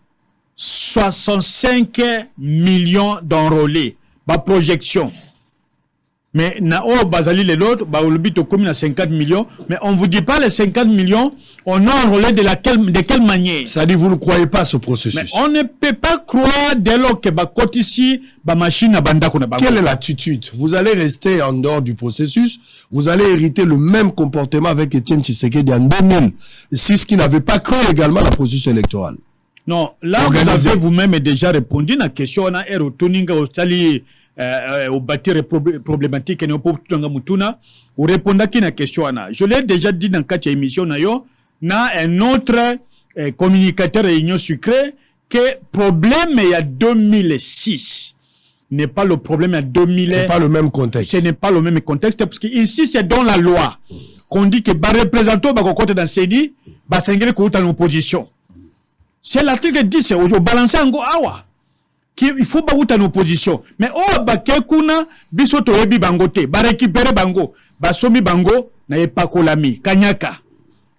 65 millions d'enrôlés. Ba projection. Mais na o bazali les autres, ba olobi to commune à 50 millions, mais on vous dit pas les 50 millions, on a enrôlé de quelle manière? Ça dit vous ne croyez pas ce processus. Mais on ne peut pas croire dès lors que ba côté ici, ba machine à banda qu'on a. Quelle est l'attitude? Vous allez rester en dehors du processus, vous allez hériter le même comportement avec Etienne Tshisekedi en 2006 qui n'avait pas cru également la processus électorale. Non, là vous avez vous-même déjà répondu à la question, on a retourné au sali au bâtir problématique et au mutuna ou répondre à la question. Je l'ai déjà dit dans quatre émissions, na un autre communicateur réunion sucrée que problème il y a 2006 n'est pas le problème il y a 2000. C'est pas le même contexte. Ce n'est pas le même contexte parce que ici c'est dans la loi qu'on dit que les représentants va côté dans CEDI va s'engager contre l'opposition. C'est l'article 10 c'est au balancer en go awa. Il faut pas en opposition. Mais oh bakekuna biso to yebi bangote ba récupérer bango ba somi bango na epakolami kanyaka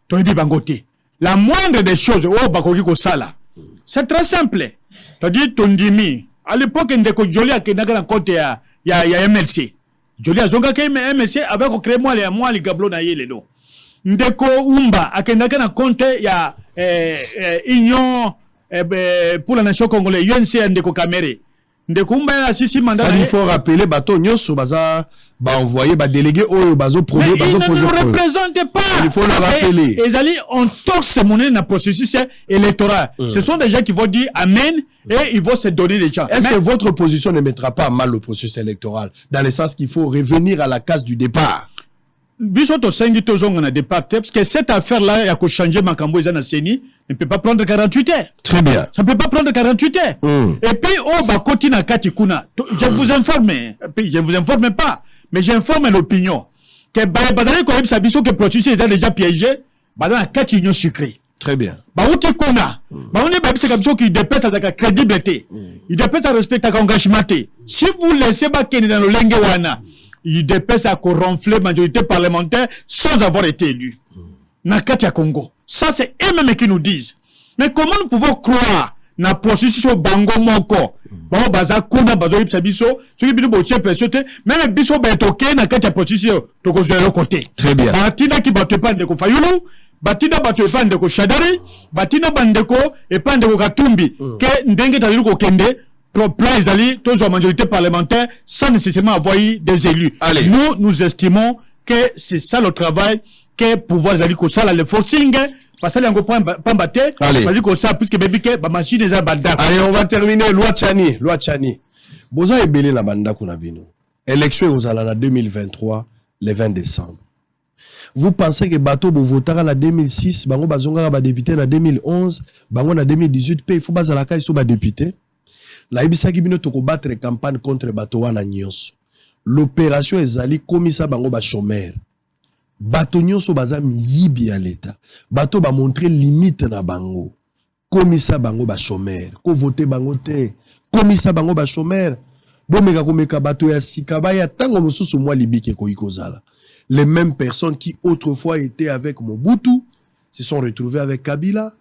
to yebi bangote. La moindre des choses oh bakoki ko sala. C'est très simple. C'est-à-dire tondimi à l'époque ndeko Joli akenaka na compte ya MLC. Joli azonga ke MLC avec créé moi les gablo na yele do. Ndeko Umba akenaka na compte ya Union pour la nation congolaise, UNC Ndeko Kamere. Ndeko Umba assisi mandat. Ça il faut rappeler bato nyoso baza ba envoyer ba délégué au bazo projet bazo poser. Mais il ne nous représente pas. Il faut le rappeler. Et allez on torse monnaie dans processus électoral. Ce sont des gens qui vont dire amen et ils vont se donner des gens. Est-ce que votre position ne mettra pas à mal le processus électoral dans le sens qu'il faut revenir à la case du départ? Bisoto sengi tozonga na départ parce que cette affaire là ya ko changer makambo ezana seni ne peut pas prendre 48 heures. Très bien. Ça ne peut pas prendre 48 heures. Et puis oh ba koti na kati kuna. Je vous informe, je ne vous informe pas, mais j'informe l'opinion que badale ko yebisa biso que processus est déjà piégé, badana kati union sucrée. Très bien. Ba uti kuna. Ba on est ba bisa biso qui dépasse sa crédibilité. Il dépasse à respecter engagement. Si vous laissez ba keni dans le lenge wana, il dépasse à ronfler majorité parlementaire sans avoir été élu. Nakatia Congo. Ça, c'est eux-mêmes qui nous disent. Mais comment nous pouvons croire na processus au Bango Moko? Bon, baza kuna bazo yipsa biso, ce qui biso boche pression te, même biso ba toke na kati ya processus to ko zero côté. Très bien. Batina ki bato pande ko Fayulu, batina bato pande ko Shadari, batina bandeko et pande ko Katumbi, que ndenge ta ko kende. Plan Isali, tous en majorité parlementaire, sans nécessairement avoir des élus. Allez. Nous estimons que c'est ça le travail que pouvoir Isali ko ça le forcing parce que l'ango pas battre parce que ça puisque bébé que ba machine déjà banda. Allez, on va terminer loi Chani. Boza ebele na banda kuna bino. Élection aux ala 2023 le 20 décembre. Vous pensez que bateau bo votera na 2006, bango bazonga ba député na 2011, bango na 2018 pe il faut bazala ka iso ba député. La ibisaki bino toko battre campagne contre bato wana nyonso. L'opération ezali komisa bango ba chômeur. Bato nyonso baza miyibi ya l'État. Bato ba montrer limite na bango. Komisa bango ba chômeur. Ko voter bango te. Komisa bango ba chômeur. Bomeka komeka bato ya sika ba ya tango mosusu mwa libike ko ikozala. Les mêmes personnes qui autrefois étaient avec Mobutu se sont retrouvées avec Kabila.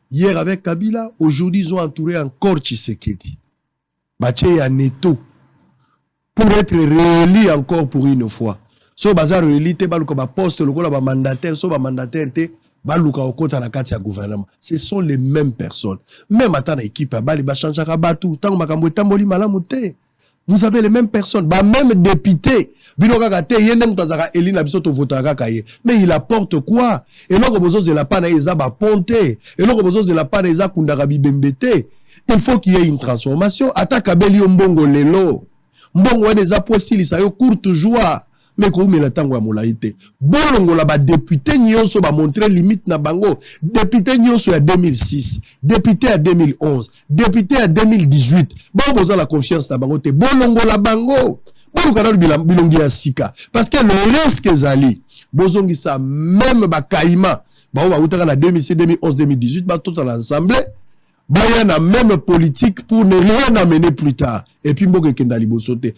Hier avec Kabila, aujourd'hui ils ont entouré encore Tshisekedi. Bache ya neto pour être réélu encore pour une fois. So bazar réélu te baluka ba poste lokola ba mandataire, so ba mandataire te baluka okota na kati ya gouvernement. Ce sont les mêmes personnes. Même atana équipe bali ba changeaka batu tango makambo tamboli malamu te. Vous avez les mêmes personnes, bah même député, biloka te yende mutazaka eli na biso to votaka kaye. Mais il apporte quoi? Et loko bozo zela pa na eza ba ponte, et loko bozo zela pa na eza kundaka bibembete. Il faut qu'il y ait une transformation. Attaque Beli Mbongo Lelo. Mbongo des apostles, ça y est courte joie. Mais quand vous tango molaite. Bolongo la ba député nyonso ba montrer limite na bango. Député nyonso à 2006, député à 2011, député à 2018. Bon besoin la confiance na bango te. Bolongo la bango. Bon kanal bilongi ya sika. Parce que le risque zali. Bozongi sa même ba kaima. Ba wa utaka na 2006, 2011, 2018 ba tout ensemble. Bah, il y a la même politique pour ne rien amener plus tard. Et puis, Mboke Kendali Bosote.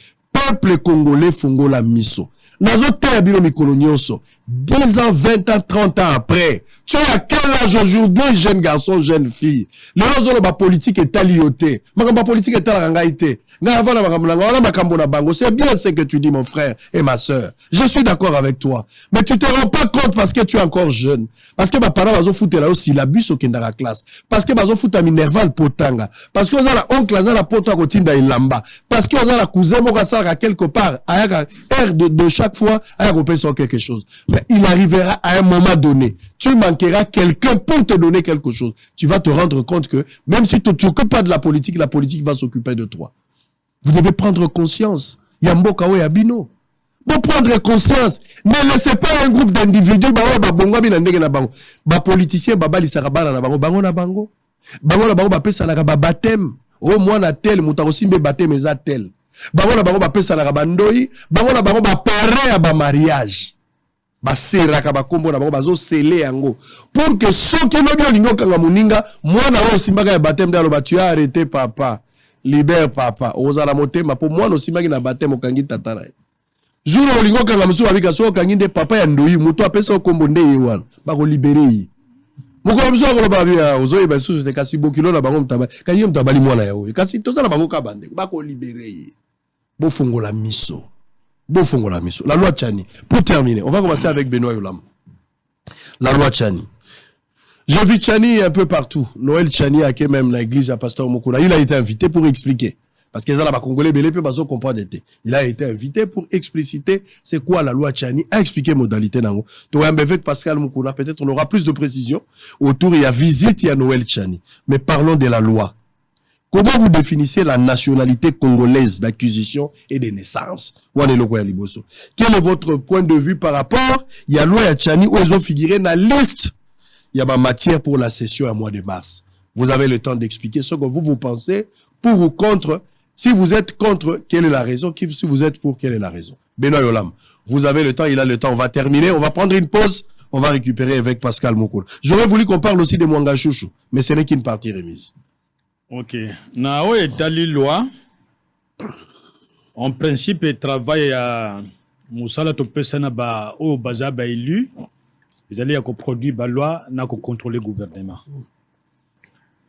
peuple congolais fongola miso. Nazo te bino mikolo nyonso. 10 ans, 20 ans, 30 ans après. Tu as quel âge aujourd'hui, jeune garçon, jeune fille? Les gens ba politique est talioté. Ma politique est talangaité. Na avant na bango. C'est bien ce que tu dis, mon frère et ma sœur. Je suis d'accord avec toi. Mais tu te rends pas compte parce que tu es encore jeune. Parce que ma parents bazo fouté là aussi la bus au kendara classe. Parce que bazo fouta minerval potanga. Parce que on a la oncle là la poto ko tinda ilamba. Parce que on a la cousin mo ka quelque part aya air de chaque fois aya ko penser quelque chose. Mais il arrivera à un moment donné. Tu manqueras quelqu'un pour te donner quelque chose. Tu vas te rendre compte que même si tu t'occupes pas de la politique va s'occuper de toi. Vous devez prendre conscience. Yamboka we abino. Pour prendre conscience, ne laissez pas un groupe d'individus ba politicien baba lisaka bana na bango na bango ba pesa na ba baptême. Oh moi na tel muta osimbe baptême eza tel. Bango na bango ba pesa na ba ndoi, bango na bango ba parrain ya ba mariage. Baseraka bakombo na bango bazo sele yango pour que ceux qui n'ont lingo kanga muninga mwana wa simbaka ya baptême dalo ba tu as arrêté papa libère papa ozala motema po mwana osimbaki na baptême okangi tata na jour olingo kanga musu abika so okangi nde papa ya ndoi muto apesa okombo nde ye wana bako libérer moko musu ko ba bia ozoye ba susu te kasi bokilo na bango mtaba kanyi mtabali mwana ya oyo kasi tozala bango ka bande bako libérer bo fongola miso. La loi Tchani. Pour terminer, on va commencer avec Benoît Yolam. La loi Tchani. J'ai vu Tchani un peu partout. Noël Tchani a été même l'église à Pasteur Mokula. Il a été invité pour expliquer. Parce que les Congolais belé peut pas comprendre. Il a été invité pour expliciter c'est quoi la loi Tchani, a expliqué modalité nango. Tu as avec Pascal Mokula, peut-être on aura plus de précision. Autour, il y a visite, il y a Noël Tchani. Mais parlons de la loi. Comment vous définissez la nationalité congolaise d'acquisition et de naissance? Quel est votre point de vue par rapport? Il y a loi Tchani où ils ont figuré dans la liste. Il y a ma matière pour la session à mois de mars. Vous avez le temps d'expliquer ce que vous pensez pour ou contre. Si vous êtes contre, quelle est la raison? Si vous êtes pour, quelle est la raison? Benoît Yolam, vous avez le temps, il a le temps. On va terminer, on va prendre une pause. On va récupérer avec Pascal Mokolo. J'aurais voulu qu'on parle aussi de Mwanga Chouchou, mais ce n'est qu'une partie remise. Ok. Na o etali loi. En principe, il travaille à Moussala Topesana ba o baza ba élu. Ils allaient à produire ba loi na ko contrôler le gouvernement.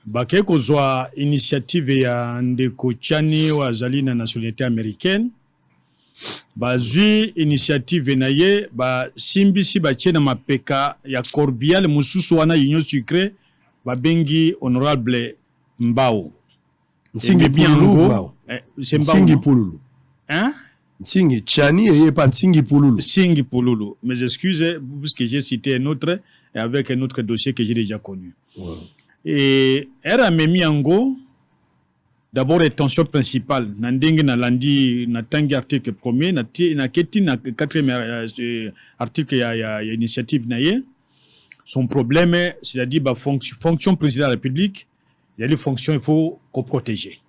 Ba ke ko zwa initiative ya ndeko Tchani wa azali na nationalité américaine. Ba zui initiative na ye ba simbisi ba tchena mapeka ya Corbial mususu wana union sucré ba bengi honorable Mbao. Nsingi Pululu. Nsingi Pululu. Hein? Nsingi Tchani et pas Nsingi Pululu. Nsingi Pululu. Mes excuses, puisque j'ai cité un autre, et avec un autre dossier que j'ai déjà connu. Ouais. Et era memi ango, d'abord intention principale. Nandingi na landi, na tangi article premier, na keti na quatrième article ya initiative na ye. Son problème, c'est-à-dire ba fonction président de la République. Il y a des fonctions, il faut qu'on protège.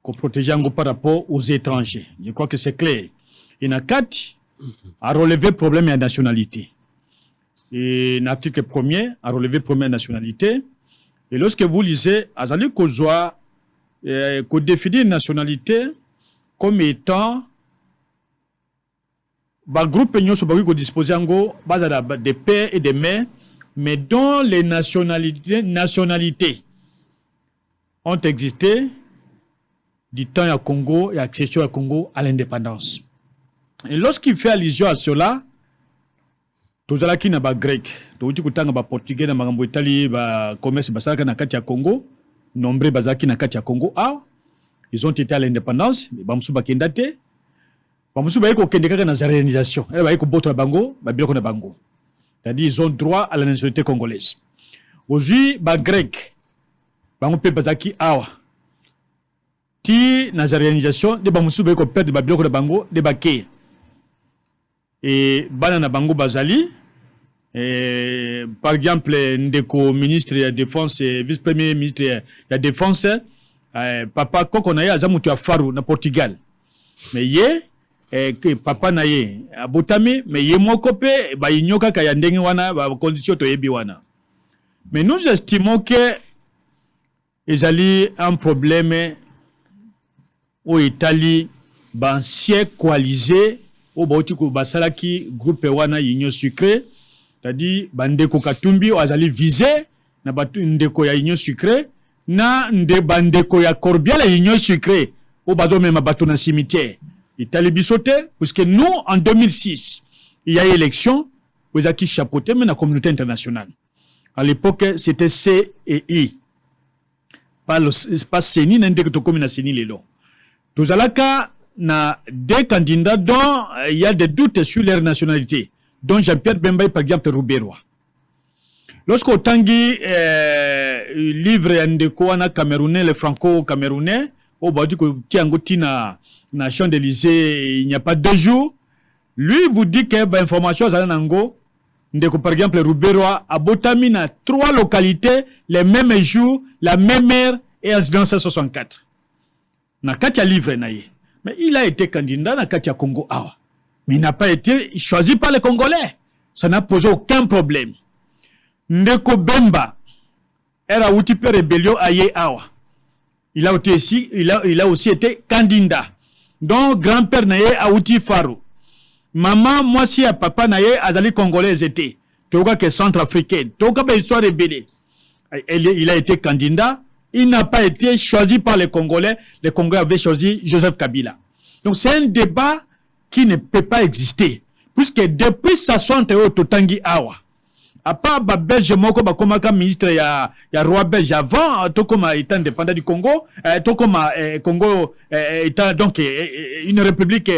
Qu'on protège par rapport aux étrangers. Je crois que c'est clair. Et Nakati a relevé le problème de la nationalité. Et l'article premier a relevé le problème de la nationalité. Et lorsque vous lisez, Azali Kozwa, qu'on définit une nationalité comme étant un groupe qui dispose de pères et de mères, mais dont les nationalités ont existé du temps à Congo et accession à Congo à l'indépendance. Et lorsqu'il fait allusion à cela, tous les qui n'ont pas grec, tous les qui n'ont pas portugais, n'ont pas italien, ba commerce, ba na katia Congo, nombreux bazaki na katia Congo, ils ont été à l'indépendance, ba musu ba kendate, ba musu ba yeko kendeka na réalisation, ba yeko boto bango, ba biloko na bango. C'est-à-dire ils ont droit à la nationalité congolaise. Aujourd'hui, ba grec bango pe bazaki awa ti na réalisation de ba musuba ko perdre ba biloko de bango de baké et bana na bango bazali et par exemple ndeko ministre de la défense et vice-premier ministre de la défense papa koko na ye azamutu ya faru na Portugal mais ye que papa na ye abotami mais ye moko pe ba inyoka ka ya ndenge wana ba condition to yebi wana. Mais nous estimons que il y a un problème au Italie ancien coalisé au Bautiko Basalaki groupe wana Union Sucrée, c'est-à-dire bandeko Katumbi azali visé na batu ndeko ya Union Sucrée na bandeko ya Corbia la Union Sucrée au bazo même bato na cimetière. Itali bisote parce que nous en 2006 il y a élection aux acquis chapeauté mais la communauté internationale. À l'époque c'était CEI. Pas CENI n'indé que to comme na CENI lelo. Tozalaka na des candidats dont il y a des doutes sur leur nationalité, dont Jean-Pierre Bemba par exemple Rouberois. Lorsqu'au Tanguy livre Ndeko wana camerounais, le franco-camerounais, au bas du Tiangoti na Champs-Élysées, il n'y a pas 2 jours, lui vous dit que information à Nango, Ndeko par exemple Rouberois a botami na 3 localités, les mêmes jours, la même heure et en 1964. Na katia livre naïe. Mais il a été candidat dans Katia Congo Awa. Mais il n'a pas été choisi par les Congolais. Ça n'a posé aucun problème. Ndeko Bemba era outi pe rébellion aye Awa. Il a aussi été candidat. Donc grand-père naye a outi Faro. Maman, moi si à papa naye azali Congolais étaient. Toka que centrafricaine. Toka be histoire rébellée. Il a été candidat. Il n'a pas été choisi par les Congolais. Les Congolais avaient choisi Joseph Kabila. Donc c'est un débat qui ne peut pas exister. Puisque depuis 60 au Totangi Awa, à part Belge Moko Bakomaka ministre ya roi belge avant, tout comme étant indépendant du Congo, tout comme Congo étant donc une république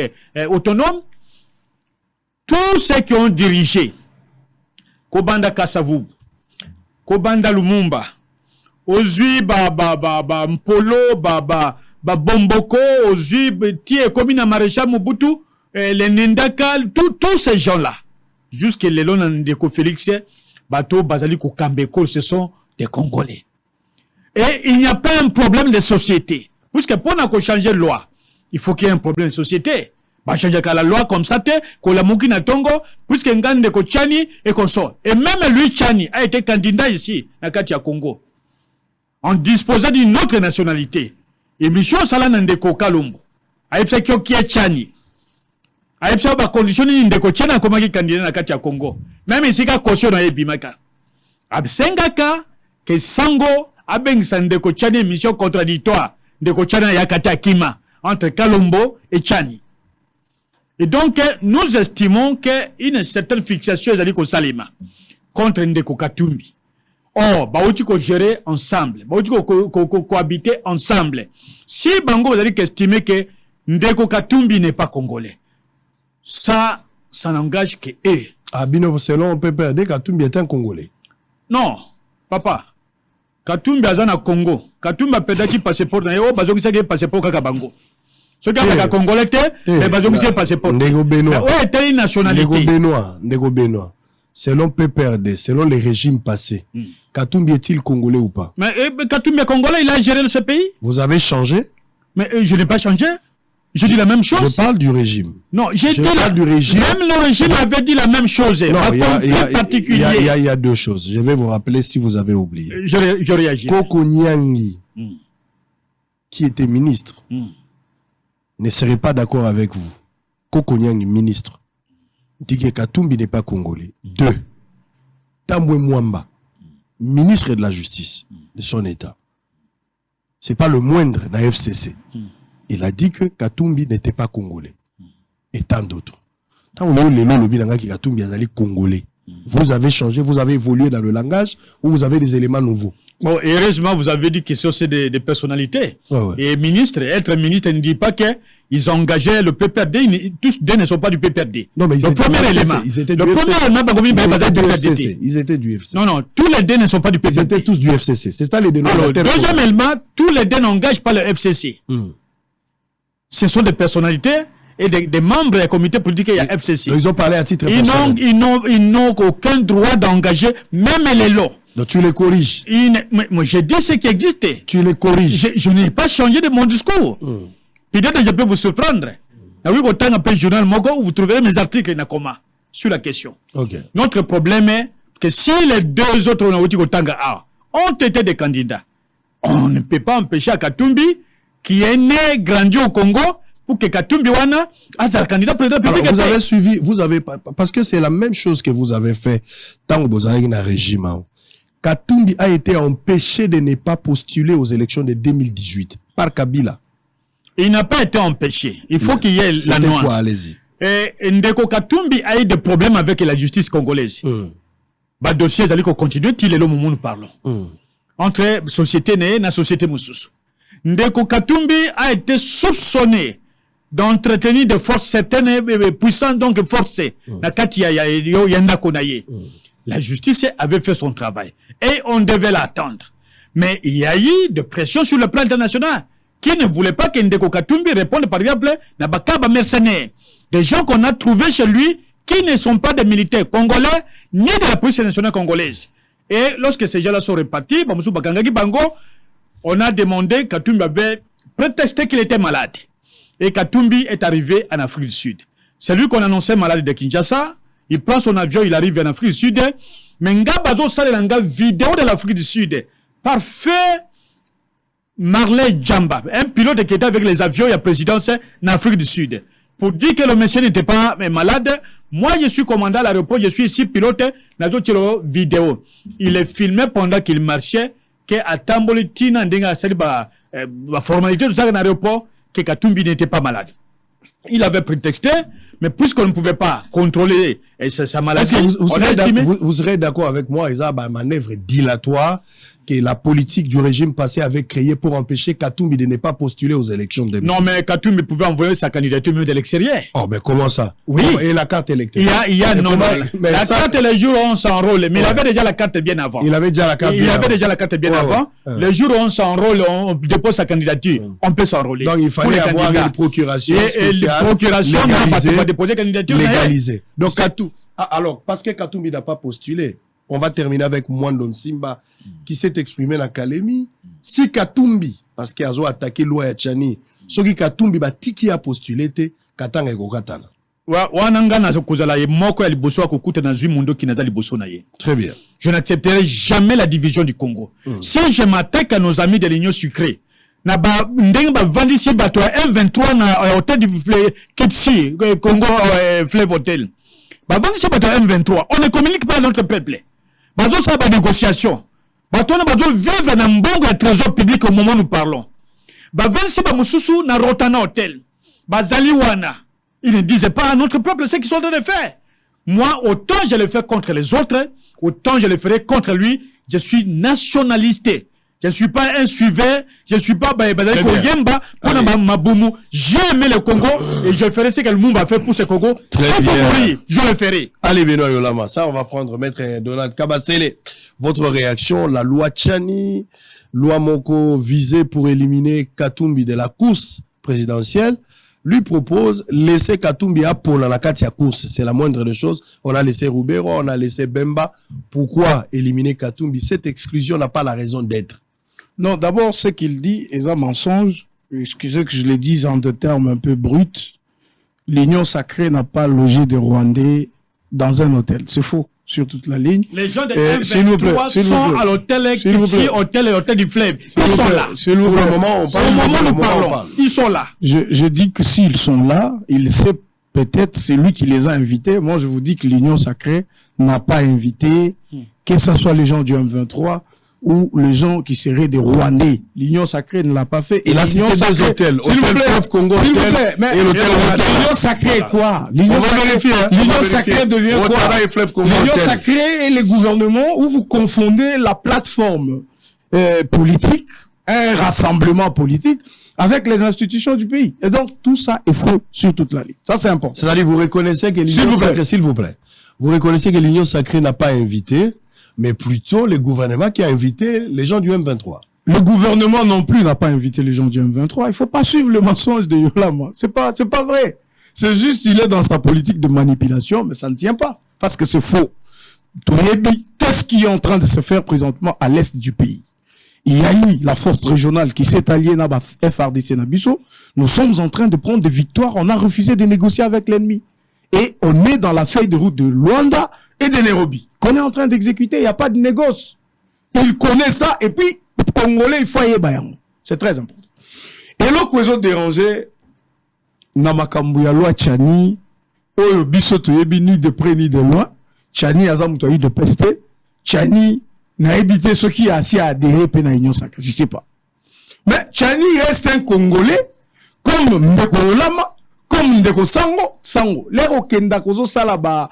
autonome, tous ceux qui ont dirigé Kobanda Kasavubu, Kobanda Lumumba, Ozui Mpolo Bomboko, Ozui Tie Komina Maréchal Mobutu, les Nendakal, tous ces gens-là, jusqu'à l'Elon Ndeko Félix, Bato Bazali Kambeko, ce sont des Congolais. Et il n'y a pas un problème de société. Puisque pour qu'on change de loi, il faut qu'il y ait un problème de société. Bah changer la loi comme ça, que la Moukina Tongo, puisque Ngande Ko Tchani et qu'on sort. Et même lui, Tchani, a été candidat ici, à Katia Congo. On disposait d'une autre nationalité. Et Michel Salan Ndeko Kalumbo. Aïpsa qui est Tchani. Aïpsa ba conditionné Ndeko Tchana comme candidat à Katia Congo. Même ici, ka caution na Ebimaka. Absengaka, que Sango, Abeng Sandeko Tchani, mission contradictoire. Ndeko Tchana Yakata Kima, entre Kalumbo et Tchani. Et donc, nous estimons qu'une certaine fixation est au Salima contre Ndeko Katumbi. Or, Baouti ko gérer ensemble, Baouti ko cohabiter ensemble. Si Bango vous allez estimer que Ndeko Katumbi n'est pas congolais, ça n'engage que eux. Ah, bino, selon PPRD, Katumbi est un Congolais. Non, papa. Katumbi a un Congo. Katumbi a pédaki passeport na yo, bazo ki passeport kaka Bango. Ce qui est congolais, mais pas de passeport. Ndeko Benoît. Ouais, telle une nationalité. Ndeko Benoît. Selon PPRD, selon les régimes passés, Katumbi est-il congolais ou pas? Mais Katumbi est congolais, il a géré ce pays. Vous avez changé? Mais je n'ai pas changé. Je dis la même chose. Je parle du régime. Non, je parle du régime. Même le régime avait dit la même chose. Non, il y a 2 choses. Je vais vous rappeler si vous avez oublié. Je réagis. Koko Nyangi, qui était ministre, ne serait pas d'accord avec vous. Koko Nyangi, ministre, dit que Katumbi n'est pas congolais. 2. Tambwe Mwamba, ministre de la Justice de son État. C'est pas le moindre dans la FCC. Il a dit que Katumbi n'était pas congolais. Et tant d'autres. Tant vous voyez le lobby qui Katumbi est congolais. Vous avez changé, vous avez évolué dans le langage ou vous avez des éléments nouveaux. Bon, heureusement, vous avez dit que c'est des personnalités. Ouais. Et être ministre ne dit pas qu'ils ont engagé le PPRD. Tous deux ne sont pas du PPRD. Non, mais le premier élément. Ils étaient du FCC. Ils étaient du FCC. Non, tous les deux ne sont pas du PPRD. Ils étaient tous du FCC. C'est ça les dénominateurs. Alors, deuxième élément, tous les deux n'engagent pas le FCC. Ce sont des personnalités et des membres des comités politiques et FCC. Ils ont parlé à titre personnel. Ils n'ont aucun droit d'engager même les lots. Donc tu les corriges. Moi, j'ai dit ce qui existait. Tu les corriges. Je n'ai pas changé de mon discours. Peut-être que je peux vous surprendre. Oui, quand on appelle journal Mogo, vous trouverez mes articles sur la question. Okay. Notre problème est que si les 2 autres ont été des candidats, on ne peut pas empêcher à Katumbi, qui est né, grandi au Congo, pour que Katumbi wana azala candidat président public. Vous avez suivi, parce que c'est la même chose que vous avez fait tant que vous avez un régime. Katumbi a été empêché de ne pas postuler aux élections de 2018 par Kabila. Il n'a pas été empêché. Il faut qu'il y ait la nuance. Quoi, allez-y. Ndeko Katumbi a eu des problèmes avec la justice congolaise. Bah, dossier, allez qu'on continue, il est le moment où nous parlons. Entre société née et la société moussous. Ndeko Katumbi a été soupçonné d'entretenir des forces certaines et puissantes, donc forcées. La justice avait fait son travail. Et on devait l'attendre. Mais il y a eu de pression sur le plan international qui ne voulait pas que Ndeko Katumbi réponde par exemple à Bakaba mercenaires. Des gens qu'on a trouvés chez lui qui ne sont pas des militaires congolais ni de la police nationale congolaise. Et lorsque ces gens-là sont repartis, on a demandé, Katumbi avait prétexté qu'il était malade. Et Katumbi est arrivé en Afrique du Sud. C'est lui qu'on annonçait malade de Kinshasa. Il prend son avion, il arrive en Afrique du Sud. Mais Ngabazo Salelanga, vidéo de l'Afrique du Sud, par feu Marley Djamba, un pilote qui était avec les avions et la présidence en Afrique du Sud. Pour dire que le monsieur n'était pas malade, moi je suis commandant à l'aéroport, je suis ici pilote, n'a d'autres vidéo. Il est filmé pendant qu'il marchait, que à Tambolitina, la formalité de ça dans l'aéroport, que Katumbi n'était pas malade. Il avait prétexté, mais puisqu'on ne pouvait pas contrôler sa maladie, vous serez d'accord avec moi, il y a une manœuvre dilatoire que la politique du régime passé avait créée pour empêcher Katumbi de ne pas postuler aux élections de 2020. Non, mais Katumbi pouvait envoyer sa candidature même de l'extérieur. Oh, mais comment ça? Oui. Et la carte électorale? La carte, les jours où on s'enrôle, mais il avait déjà la carte bien avant. Il avait déjà la carte bien avant. Le jour où on s'enrôle, on dépose sa candidature, on peut s'enrôler. Donc, il fallait avoir une procuration spéciale. Et procuration, on n'a pas déposé candidature. Légalisée. Donc, alors, parce que Katumbi n'a pas postulé, on va terminer avec Mwando Simba qui s'est exprimé dans Kalemi. Si Katumbi, parce qu'il a attaqué loi ya Tchani, ce qui Katumbi tiki a postulé, Katanga et Gokatana. Très bien. Je n'accepterai jamais la division du Congo. Si je m'attaque à nos amis de l'Union sucrée, na ba ndenge ba vandisi bato M23 na hôtel du Kepsi Congo Fleuve Hotel. Ba vandisi bato M23, on ne communique pas à notre peuple. Bazo ça ba négociation. Bato na bazo vivre na mbongo ya trésor public au moment où nous parlons. Ba vandisi ba mususu na Rotana Hotel. Ba Zaliwana. Ils ne disaient pas à notre peuple ce qu'ils sont en train de faire. Moi, autant je le fais contre les autres, autant je le ferai contre lui. Je suis nationaliste. Je ne suis pas un suiveur, je ne suis pas Koyemba, j'ai aimé le Congo et je ferai ce que le monde a fait pour ce Congo. Très bien. Je le ferai. Allez, Benoît Yolama, ça on va prendre Maître Donald Kabasele. Votre réaction, la loi Tchani, loi Moko visée pour éliminer Katumbi de la course présidentielle, lui propose laisser Katumbi à Pôle à la Katia course. C'est la moindre des choses. On a laissé Roubero, on a laissé Bemba. Pourquoi éliminer Katumbi? Cette exclusion n'a pas la raison d'être. Non, d'abord, ce qu'il dit est un mensonge. Excusez que je le dise en des termes un peu bruts. L'Union sacrée n'a pas logé des Rwandais dans un hôtel. C'est faux, sur toute la ligne. Les gens de M23 sont à l'hôtel Kipsi, hôtel du Fleuve. Ils sont là. Pour le moment, nous parlons. Ils sont là. Je dis que s'ils sont là, il sait peut-être, c'est lui qui les a invités. Moi, je vous dis que l'Union sacrée n'a pas invité, que ce soit les gens du M23, ou les gens qui seraient des Rwandais. L'Union sacrée ne l'a pas fait. Et là, c'est deux hôtels. S'il vous plaît, Congo, s'il vous plaît. Mais et l'hôtel l'Union sacrée est quoi? L'Union sacrée devient quoi? L'Union sacrée est le gouvernement où vous confondez la plateforme politique, un rassemblement politique, avec les institutions du pays. Et donc, tout ça est faux sur toute la ligne. Ça, c'est important. C'est-à-dire, vous reconnaissez que l'Union sacrée, s'il vous plaît, vous reconnaissez que l'Union sacrée n'a pas invité, mais plutôt le gouvernement qui a invité les gens du M23. Le gouvernement non plus n'a pas invité les gens du M23. Il faut pas suivre le mensonge de Yolama. C'est pas vrai. C'est juste, il est dans sa politique de manipulation, mais ça ne tient pas. Parce que c'est faux. Qu'est-ce qui est en train de se faire présentement à l'est du pays? Il y a eu la force régionale qui s'est alliée à FRDC Nabiso. Nous sommes en train de prendre des victoires. On a refusé de négocier avec l'ennemi. Et on est dans la feuille de route de Luanda et de Nairobi, qu'on est en train d'exécuter. Il n'y a pas de négoce. Il connaît ça. Et puis, Congolais, il faut y aller. C'est très important. Et là, que les autres dérangés, na makambu ya loi Tchani oyo biso toyebi ni de près ni de loin. Tchani aza muto yi de peste. Tchani na évité ce qui a assis à adhérer pe na union sacrée, je sais pas. Mais Tchani reste un Congolais comme Ndeko Lama, comme Ndeko Sango. L'ero kenda kozo sala ba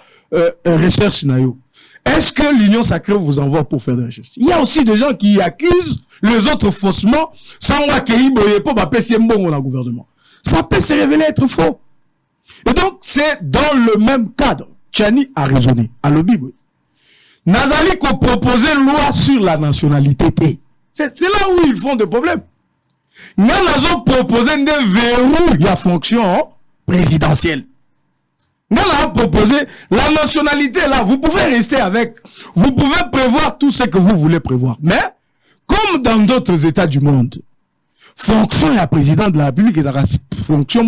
recherche na yo. Est-ce que l'union sacrée vous envoie pour faire des recherches? Il y a aussi des gens qui accusent les autres faussement sans qu'il boye pour ba pesi mbongo na gouvernement. Ça peut se révéler être faux. Et donc c'est dans le même cadre. Tchani a raisonné à l'obibo. Nazali ko proposer loi sur la nationalité. C'est là où ils font des problèmes. Nous avons proposé des verrous, il y a fonction présidentielle. Nous avons proposé la nationalité là. Vous pouvez rester avec, vous pouvez prévoir tout ce que vous voulez prévoir. Mais, comme dans d'autres États du monde, fonction à président de la République est la fonction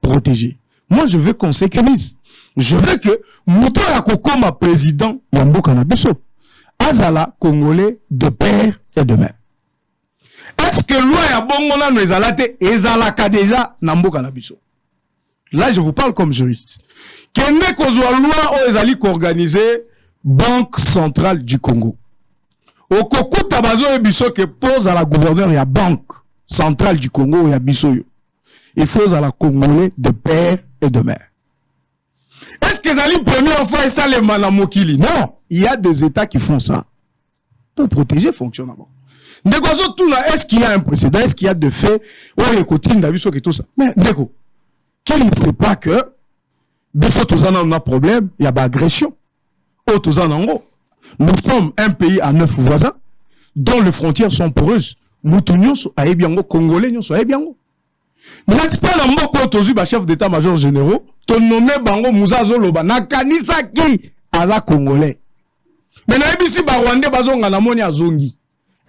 protégée. Moi, je veux qu'on sécurise. Je veux que Mouto Yakoko, ma président, Yambo Kanabiso, Azala, Congolais, de père et de mère. Est-ce que loi ya bongona no ezalate ezalaka déjà Nambo Kanabiso? Là, je vous parle comme juriste. Kende kozwa loi o ezali organiser Banque Centrale du Congo. Okoku tabazo ebiso ke pose à la gouverneur ya Banque Centrale du Congo ya biso yo. Il faut à la Congolais de père et de mère. Est-ce que Zali première fois et ça les Manamokili? Non, il y a des États qui font ça pour protéger fonctionnement. Est-ce qu'il y a un précédent? Est-ce qu'il y a de faits? Tout ça. Mais Ndeko, qui ne sait pas que on a un problème, il y a agression. Nous sommes un pays à 9 voisins dont les frontières sont poreuses. Nous tous Congolais, nous sommes n'est-ce pas la moko tozu ba chef d'état-major généraux ton nommé bango Moussa Zoloba na kanisa ki aza Congolais. Mais na ebisi ba Rwandais bazonga na moni azongi.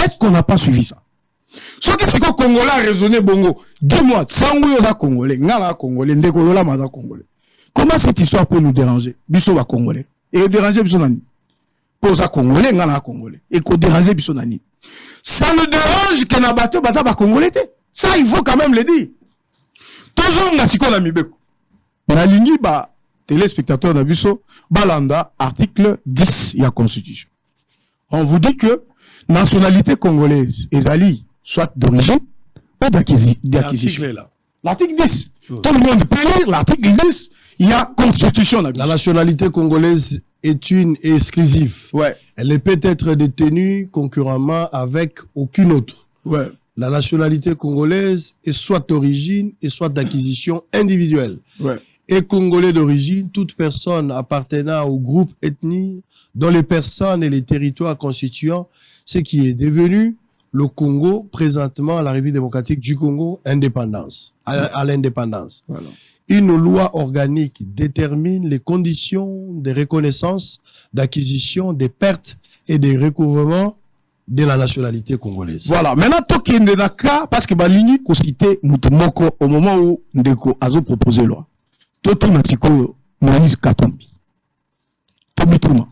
Est-ce qu'on n'a pas suivi ça? Ce que c'est que Congolais a raisonné bongo. Dis-moi, sangu yola Congolais, ngala Congolais, ndeko yola maza Congolais. Comment cette histoire peut nous déranger? Biso ba Congolais. Et déranger biso nani? Posa Congolais, ngala Congolais. Et ko déranger biso nani? Ça ne dérange que na bateau baza ba Congolais te. Ça il faut quand même le dire. Toujours na siko na mibeko. Na lingi ba téléspectateurs na biso balanda article 10 ya constitution. On vous dit que nationalité congolaise ezali soit d'origine ou d'acquisition. L'article 10. Tout le monde peut lire l'article 10. Il y a constitution. La nationalité congolaise est une et exclusive. Ouais. Elle ne peut être détenue concurremment avec aucune autre. Ouais. La nationalité congolaise est soit d'origine et soit d'acquisition individuelle. Ouais. Et congolais d'origine, toute personne appartenant au groupe ethnique dont les personnes et les territoires constituant ce qui est devenu le Congo, présentement la République démocratique du Congo, indépendance, à l'indépendance. Voilà. Une loi organique détermine les conditions de reconnaissance, d'acquisition, des pertes et des recouvrements de la nationalité congolaise. Voilà. Maintenant, toki ndenaka, parce que balini kosite mutumoko au moment où Ndeko azo proposé loi. Toto natiko Moïse Katumbi. Tomituma.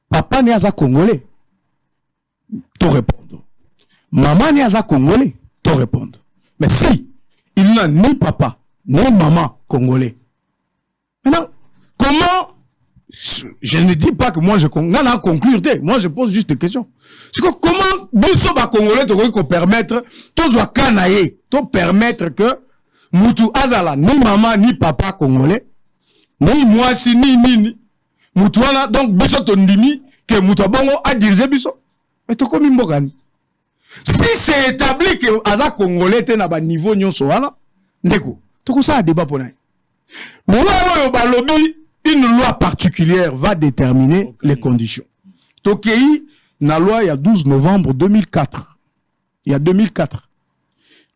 Papa ni aza congolais. To répondre. Maman ni aza congolais. To répondre. Mais si il n'a ni papa ni maman congolais. Maintenant, comment? Je ne dis pas que moi je conclure. Moi je pose juste des questions. C'est que comment biso ba congolais te permettre tozo kanaye, to permettre que mutu azala ni maman ni papa congolais, ni moi si ni mutu wana donc biso to ndimi que mutu bongo a diriger biso. Mais to komi mbokani. Si c'est établi que aza congolais te na ba niveau nyonso wana, ndeko, to ko ça débat pour naï. Moi ba lobby une loi particulière va déterminer les conditions. Tokei, na loi, il y a 12 novembre 2004. Il y a 2004.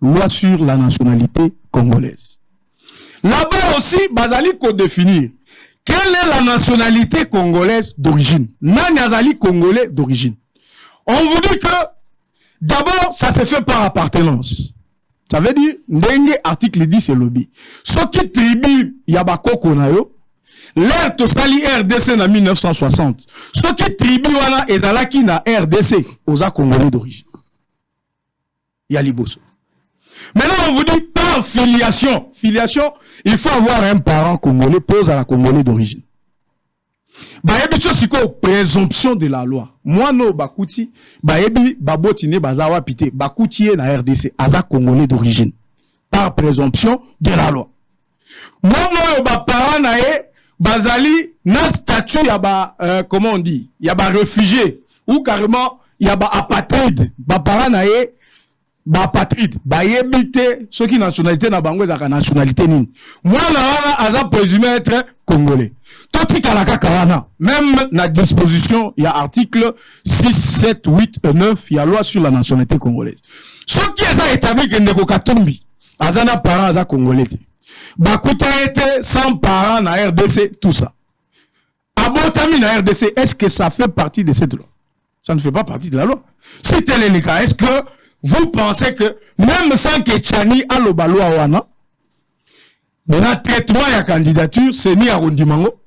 Loi sur la nationalité congolaise. Là-bas aussi, Bazali ko définir. Quelle est la nationalité congolaise d'origine? Nani azali congolais d'origine. On vous dit que, d'abord, ça se fait par appartenance. Ça veut dire, ndenge article 10 c'est lobby. Ce qui tribu yabako konayo, l'air tosali RDC na 1960. Ce qui tribu wana ezalaki na RDC, oza congolais d'origine. Ya liboso. Maintenant, on vous dit par filiation. Filiation, il faut avoir un parent congolais, pose à la Congolais d'origine. Bayebi siko présomption de la loi. Moi no bakuti, bayebi babotine bazawa pité, bakuti na RDC, aza Congolais d'origine. Par présomption de la loi. Moi no ba parent na e bazali na statut ya ba comment on dit, ya ba réfugié ou carrément ya ba apatride. Ba parent na e ba apatride, ba yebite ceux qui nationalité na bango za nationalité nini. Moi na wana aza présumé être congolais. Toti kalaka kawana, même na disposition il y a article 6 7 8 et 9 il y a loi sur la nationalité congolaise. Ceux qui ont établi que ndeko Katumbi azana parents aza congolais. Bakuta été sans parents na RDC tout ça. Abotami na RDC, est-ce que ça fait partie de cette loi? Ça ne fait pas partie de la loi. Si tel est le cas, est-ce que vous pensez que même sans que Tchani a le balo à wana, na traitement ya candidature, c'est ni à Rondimango?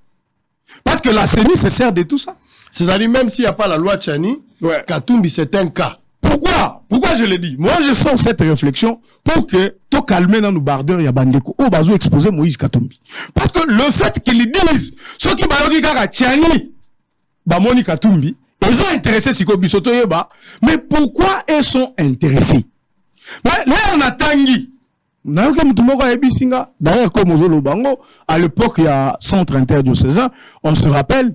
Parce que la CENI se sert de tout ça. C'est-à-dire, même s'il n'y a pas la loi Tchani, Ouais. Katumbi, c'est un cas. Pourquoi je le dis? Moi, je sors cette réflexion pour que tout calmer dans nos bardeurs ya bandeko au bazo exposer Moïse Katumbi. Parce que le fait qu'ils disent, ceux qui bayoki kaka Tchani, Moni Katumbi, ils sont intéressés si Bisoto yeba, mais pourquoi ils sont intéressés? Mais là, on a Tanguy. D'ailleurs, comme Ozolo Bango, à l'époque, il y a centre interdiocésain, on se rappelle,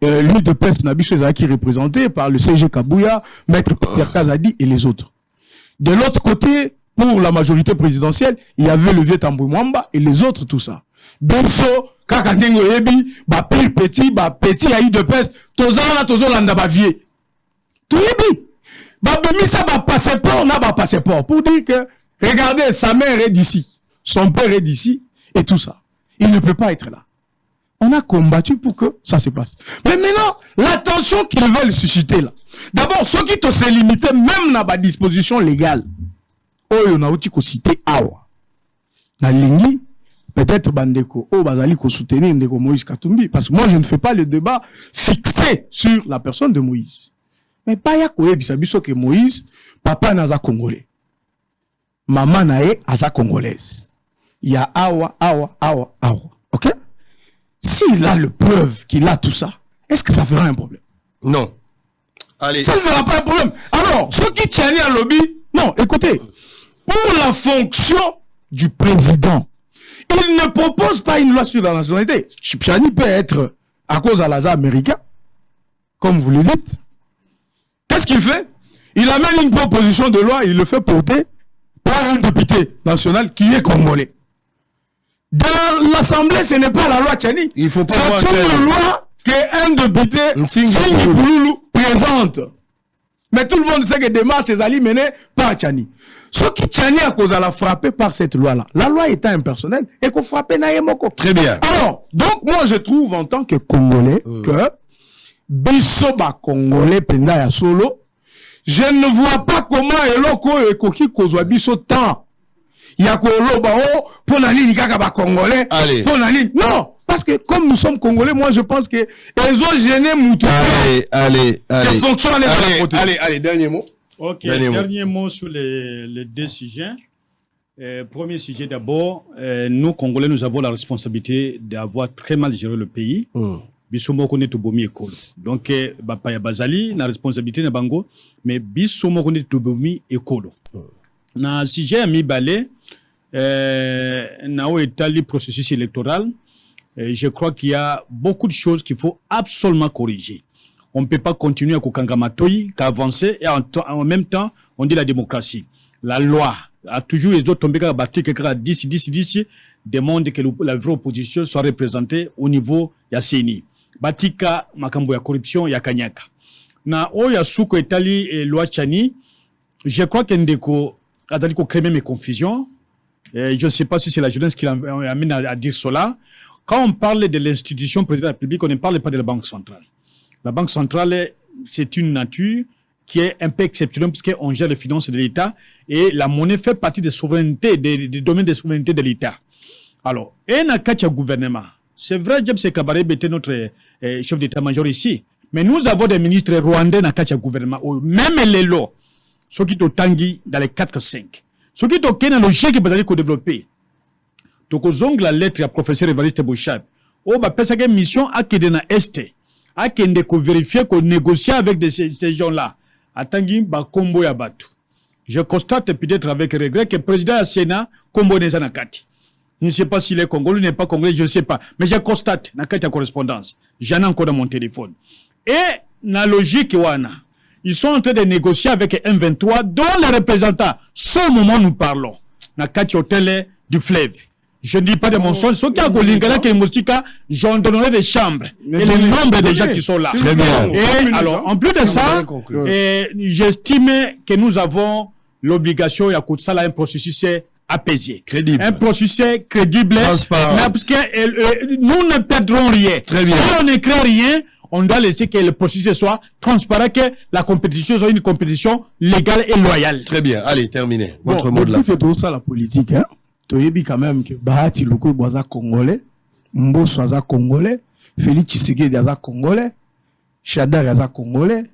lui de Pest Nabicho qui est représenté par le CG Kabouya, Maître Peter Kazadi et les autres. De l'autre côté, pour la majorité présidentielle, il y avait le vieux Tambou Mwamba et les autres, tout ça. Benso, Kakandengo Ebi, petit Aïe de Pest, Tozolanda Bavier. Tout Ebi. Bemisa, passeport, n'a pas passeport. Pour dire que, regardez, sa mère est d'ici, son père est d'ici, et tout ça. Il ne peut pas être là. On a combattu pour que ça se passe. Mais maintenant, l'attention qu'ils veulent susciter là. D'abord, ceux qui te se limiter même dans la disposition légale. Oh, on a aussi cité awa. La ligne, peut-être Bandeko, oh, bazali ko soutenir Ndeko Moïse Katumbi. Parce que moi, je ne fais pas le débat fixé sur la personne de Moïse. Mais pas ya koye bisabiso que Moïse, papa naza congolais. Maman nae aza congolaise. Il y a awa. Ok? S'il a le preuve qu'il a tout ça, est-ce que ça fera un problème? Non. Allez. Ça ne fera pas un problème. Alors, ceux qui tiennent à lobby, non, écoutez, pour la fonction du président, il ne propose pas une loi sur la nationalité. Chani peut être à cause à l'Aza américain, comme vous le dites. Qu'est-ce qu'il fait? Il amène une proposition de loi, il le fait porter par un député national qui est congolais. Dans l'Assemblée, ce n'est pas la loi Tchani. Il faut pas c'est une loi qu'un député Singi Pouloulou présente. Mais tout le monde sait que démarche est allée menée par Tchani. Ce qui Tchani a cause à la frapper par cette loi-là. La loi étant impersonnelle et qu'on frappe Naïmoko. Très bien. Alors, donc moi je trouve en tant que Congolais que Bisoba Congolais Penda ya solo, je ne vois pas comment Eloko et Koki kozwa biso temps. Pour Congolais. Non, parce que comme nous sommes Congolais, moi je pense que ils ont gêné Moutou. Allez, dernier mot. Ok, dernier mot sur les deux sujets. Premier sujet d'abord, nous Congolais, nous avons la responsabilité d'avoir très mal géré le pays. Bisomo connaît tout bomi école. Donc, Bapaya Bazali, la responsabilité de Bango, mais Bisomo connaît tout bomi école. Na sujet à mi balé, Nao étali processus électoral, je crois qu'il y a beaucoup de choses qu'il faut absolument corriger. On ne peut pas continuer à Kokangamatoyi, qu'avancer, et en même temps, on dit la démocratie. La loi a toujours les autres tombés qu'à battre, qu'à 10, demande que la vraie opposition soit représentée au niveau de la CENI. Batika, makambo ya corruption, ya kanyaka. Na oya souko étali et loi Tchani, je crois que Ndeko a dit qu'on crée même mes confusions. Je ne sais pas si c'est la jeunesse qui l'amène à dire cela. Quand on parle de l'institution président de la République, on ne parle pas de la Banque centrale. La Banque centrale, c'est une nature qui est un peu exceptionnelle puisqu'on gère les finances de l'État et la monnaie fait partie des souverainetés, des domaines de souveraineté de l'État. Alors, et na katia gouvernement, c'est vrai, James Kabarebe était notre chef d'état-major ici, mais nous avons des ministres rwandais na katia gouvernement, même les lois, ceux qui sont tanguis dans les 4-5. Ce qui est dans logique que vous allez développer. Donc, aux ongles, la lettre à professeur Évariste Bouchab. Oh, bah, parce que mission a qui na Est. A qui est vérifier qu'on négocie avec ces gens-là. Attendez, bah, combo ya batu. Je constate peut-être avec regret que le président du Sénat, combo n'est pas nakati. Je ne sais pas s'il est congolais ou n'est pas congolais, je ne sais pas. Mais je constate, nakati la correspondance. J'en ai encore dans mon téléphone. Et, la logique, ils sont en train de négocier avec M23, dont les représentants, ce moment nous parlons, nakati hôtel du fleuve. Je ne dis pas de mensonges. Ceux qui ont Golingala, qui est Moustika, j'en donnerai des chambres. Et le nombre de gens qui sont là. Très bien. Et alors, en plus de ça, j'estime que nous avons l'obligation, il y a un processus apaisé. Crédible. Un processus crédible. Transparent. Parce que nous ne perdrons rien. Très bien. Si on ne crée rien, on doit laisser que le processus soit transparent, que la compétition soit une compétition légale et loyale. Très bien. Allez, terminé. Votre bon, mot de la fin. C'est tout ça la politique, hein. Toyebi quand même que Bahati Luko Boaza congolais, Mbosso aza congolais, Félix Tshisekedi aza congolais, Chadar aza congolais.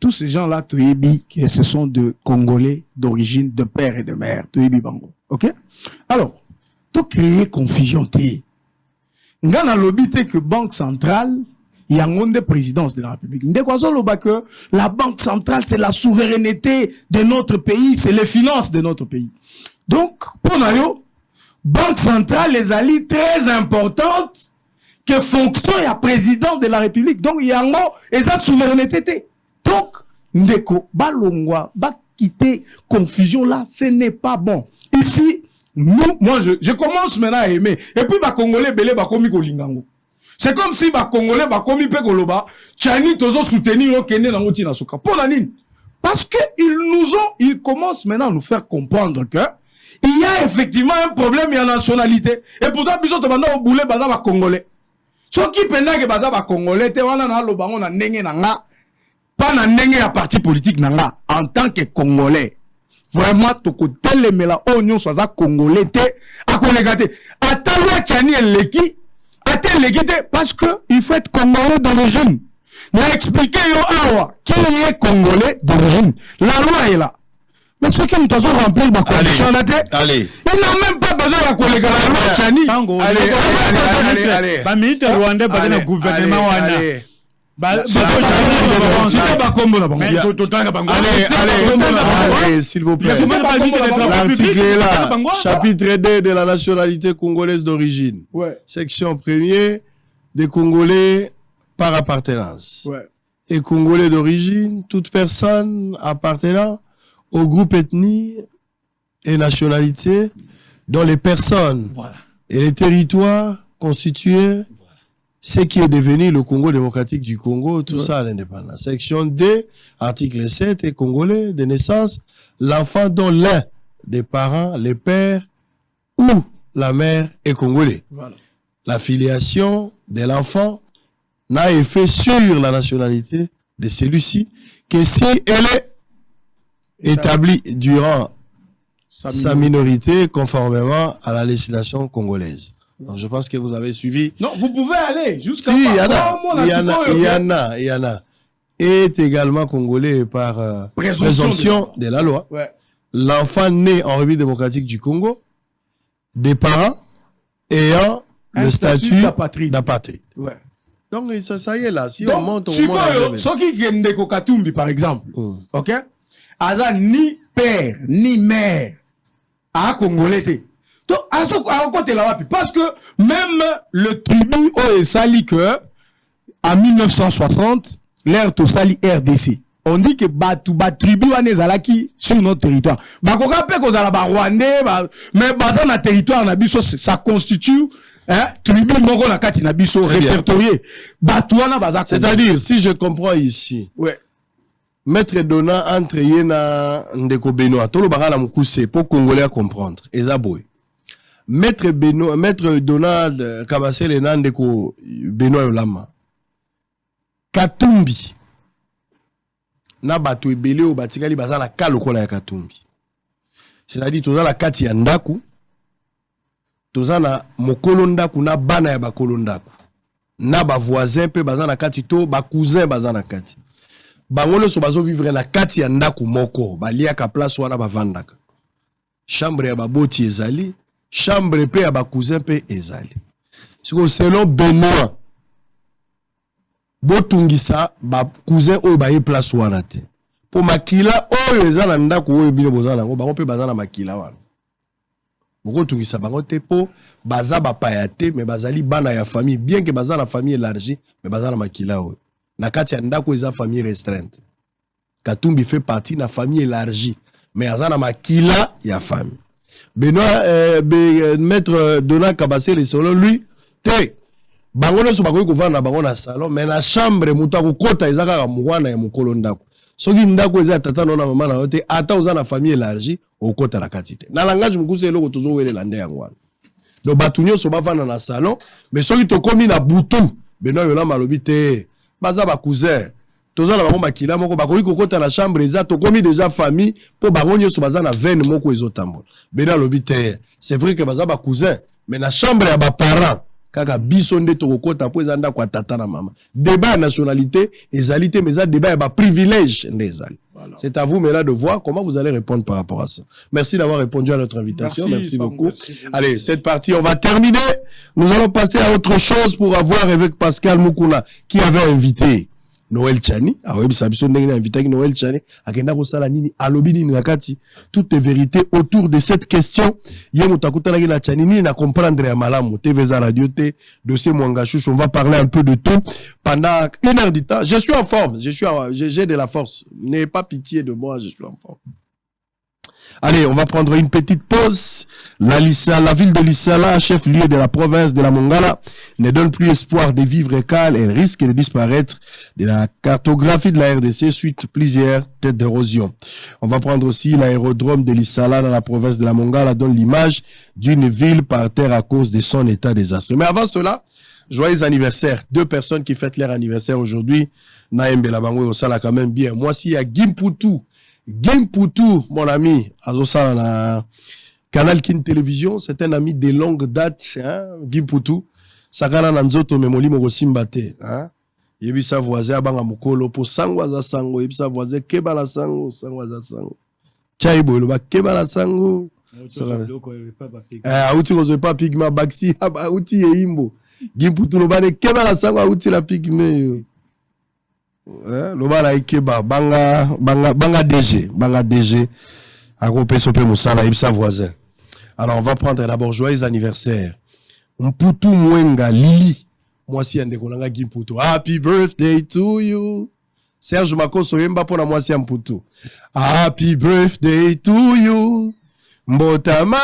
Tous ces gens-là, Toyebi, que ce sont de Congolais d'origine, de père et de mère. Toyebi Bango. Ok? Alors, tout créer confusion, Ngana lobby que Banque Centrale, il y a une présidence de la République. Que la Banque Centrale, c'est la souveraineté de notre pays, c'est les finances de notre pays. Donc, pour nous, Banque Centrale, les alliés très importantes que fonction y a président de la République. Donc, il y a un mot, et ça, souveraineté. Donc, Ndeko, Balongwa, ba quitter confusion là, ce n'est pas bon. Ici, nous, moi, je commence maintenant à aimer. Et puis, ba Congolais, belé, ba komi kolingango. C'est comme si ba Congolais, ba komi pe koloba, Tchani, tozo soutenir, au Kenya, n'angoti na soka. Pour la nine. Parce que ils commencent maintenant à nous faire comprendre que il y a effectivement un problème, il y a nationalité. Et pourtant, bisous, tu vas au boulet, baza ba Congolais. Ce qui pendant que baza ba Congolais, te wana na lo bango na nenge nanga, pas na nenge ya parti politique nanga, en tant que Congolais. Vraiment, toko telemela onyon soza Congolais te, akonegate. Atalwa Tchani eleki, ateleki te, parce que il faut être Congolais d'origine. N'a expliqué yo awa, qui est Congolais d'origine. La loi est là. Mais ceux qui nous ont rempli ma condition là, allez. Il n'a même pas besoin de collègue à la loi, Tchani. Allez. Ba ministre rwandais ba na gouvernement wana. Ba Allez, s'il vous plaît. L'article est là. Chapitre 2 de la nationalité congolaise d'origine. Ouais. Section 1er des Congolais par appartenance. Ouais. Et Congolais d'origine, toute personne appartenant au groupe ethnie et nationalité dont les personnes et les territoires constitués ce qui est devenu le Congo démocratique du Congo, tout ça à l'indépendance. Section 2, article 7, est Congolais de naissance, l'enfant dont l'un des parents, les pères ou la mère est Congolais. Voilà. La filiation de l'enfant n'a effet sur la nationalité de celui-ci que si elle est établie durant sa minorité conformément à la législation congolaise. Donc je pense que vous avez suivi. Non, vous pouvez aller jusqu'à... Si, il y en a. Est également congolais par présomption de la loi. Ouais. L'enfant né en République démocratique du Congo, des parents ayant le statut d'apatride. Ouais. Donc ça y est là. Si donc, on monte, on monte. Ceux qui viennent de Kokatumbi, par exemple, ok? Aza ni père, ni mère, à Congolais. Donc, à côté là, parce que même le tribu au Sali que, en 1960, l'ère to Sali RDC, on dit que ba tribu anezalaki sur notre territoire. Ba koka pe kozala ba Rwandais, mais baza na territoire na biso, ça constitue tribu moko na kati na biso répertorié. Batuana baza. C'est-à-dire, si je comprends ici, ouais. Maître Dona entre yena ndeko Benoît, tolo bakala mukuse pour Congolais comprendre. Ezaboué. Maître Donald Kabasele Nandeko Benoît Yolama Katumbi na bato ebele o batikali baza na kalokola ya Katumbi. C'est-à-dire toza la kati ya ndaku, toza na mokolo ndaku na bana ya bakolo ndaku, na ba voisin pe baza na kati to ba cousin baza na kati. Bangolo so bazo vivre na kati ya ndaku moko, baliaka place wana bavandaka. chambre ya baboti ezali, chambre pe ya bakousin pe ezali. Selon Benoît, botungisa bakousin oyo baye place wana te. Po makila oyo eza na ndako oyo bino bozana ngo bango pe bazana makila wana. Boko tungisa bango te po baza bapaya te mais bazali bana ya famille bien que baza na famille élargie mais bazana makila oyo. Na kati ya ndako eza famille restreinte. Katumbi fait partie na famille élargie mais azana makila ya famille. Benoît maître Donald Kabasele selon lui te bango nyonso bakoki kovanda na bango na salon mais na chambre moto akokota eza kaka mwana ya mokolo ndako. Soki ndako eza tata na mama na yote ata oza na famille élargie okota na kati te. Na langage mukuse eloko tozo welela nde yango wana. Donc batu nyonso bavanda na salon mais soki tokomi na butu Benoît yola malobi te baza ba cousin toza na bango makila moko bakoki kokota na chambre eza tokomi déjà famille po bango nyonso baza na veine moko ezotambola. Benoît lobi te c'est vrai que baza ba cousin mais na chambre ya ba parents kaka biso nde tokokota po eza ndako ya tata na mama. Débat ya nationalité ezalité mais eza débat ya ba privilège nde ezali. Voilà. C'est à vous maintenant de voir comment vous allez répondre par rapport à ça. Merci d'avoir répondu à notre invitation. Merci beaucoup. Allez, cette partie, on va terminer. Nous allons passer à autre chose pour avoir avec Pascal Mukuna qui avait invité Noël Tchani. Ah oui, ça a invité Noël Tchani. Akenda kosala nini alobi nini nakati. Toutes les vérités autour de cette question. Yemo takuta na Tchani ni na comprendre ya malamu. TV za radio te dossier Mwanga Chouch. On va parler un peu de tout pendant 1 heure du temps. Je suis en forme. J'ai de la force. N'ayez pas pitié de moi. Je suis en forme. Allez, on va prendre une petite pause. La ville de Lissala, chef-lieu de la province de la Mongala, ne donne plus espoir de vivre calme. Elle risque de disparaître de la cartographie de la RDC suite plusieurs têtes d'érosion. On va prendre aussi l'aérodrome de Lissala dans la province de la Mongala, donne l'image d'une ville par terre à cause de son état désastreux. Mais avant cela, joyeux anniversaire. 2 personnes qui fêtent leur anniversaire aujourd'hui. Naembe Labangwe au Sala quand même bien. Moi, si il y a Gimpoutou, mon ami, Azosala na Canal Kin Télévision, c'est un ami de longue date, hein, Gimpoutou. Sakana Nanzoto Memoli Mogosimbate, hein. Yebisa voisin abanga mukolo po sangwa za sango, yebisa voisin kebala sango, sangwa za sango. Chaibo lo ba kebala sango. Auti ko pas pigma baxi, auti yimbo. Gimpoutou lo ba de kebala sango, auti la pigme yo. Lobala ikeba banga DG agopé sopé musala ibsa voisin. Alors on va prendre d'abord joyeux anniversaire Mputu Mwenga Lili, moi si ande kolanga Gimputu, happy birthday to you. Serge Makoso yemba pona moi si Mputu, happy birthday to you. Mbotama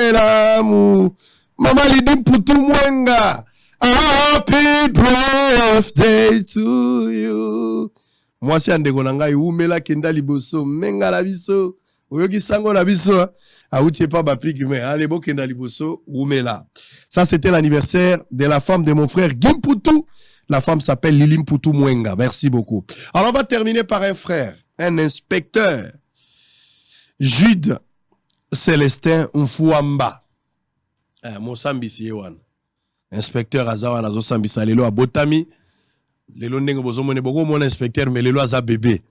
elamu mama Lidi Mputu Mwenga, happy birthday to you. Moi si ande kolanga umela kenda liboso menga la biso oyoki sango la biso auti pas bapiki mais allez bokenda liboso umela. Ça c'était l'anniversaire de la femme de mon frère Gimputu. La femme s'appelle Lili Mputu Mwenga. Merci beaucoup. Alors on va terminer par un frère, un inspecteur, Jude Célestin Mfouamba. Mosambisi yewan. Inspecteur Azawa nazo sambisa lelo abotami. Lelo ndenge bozomone boko mon inspecteur mais lelo aza bébé.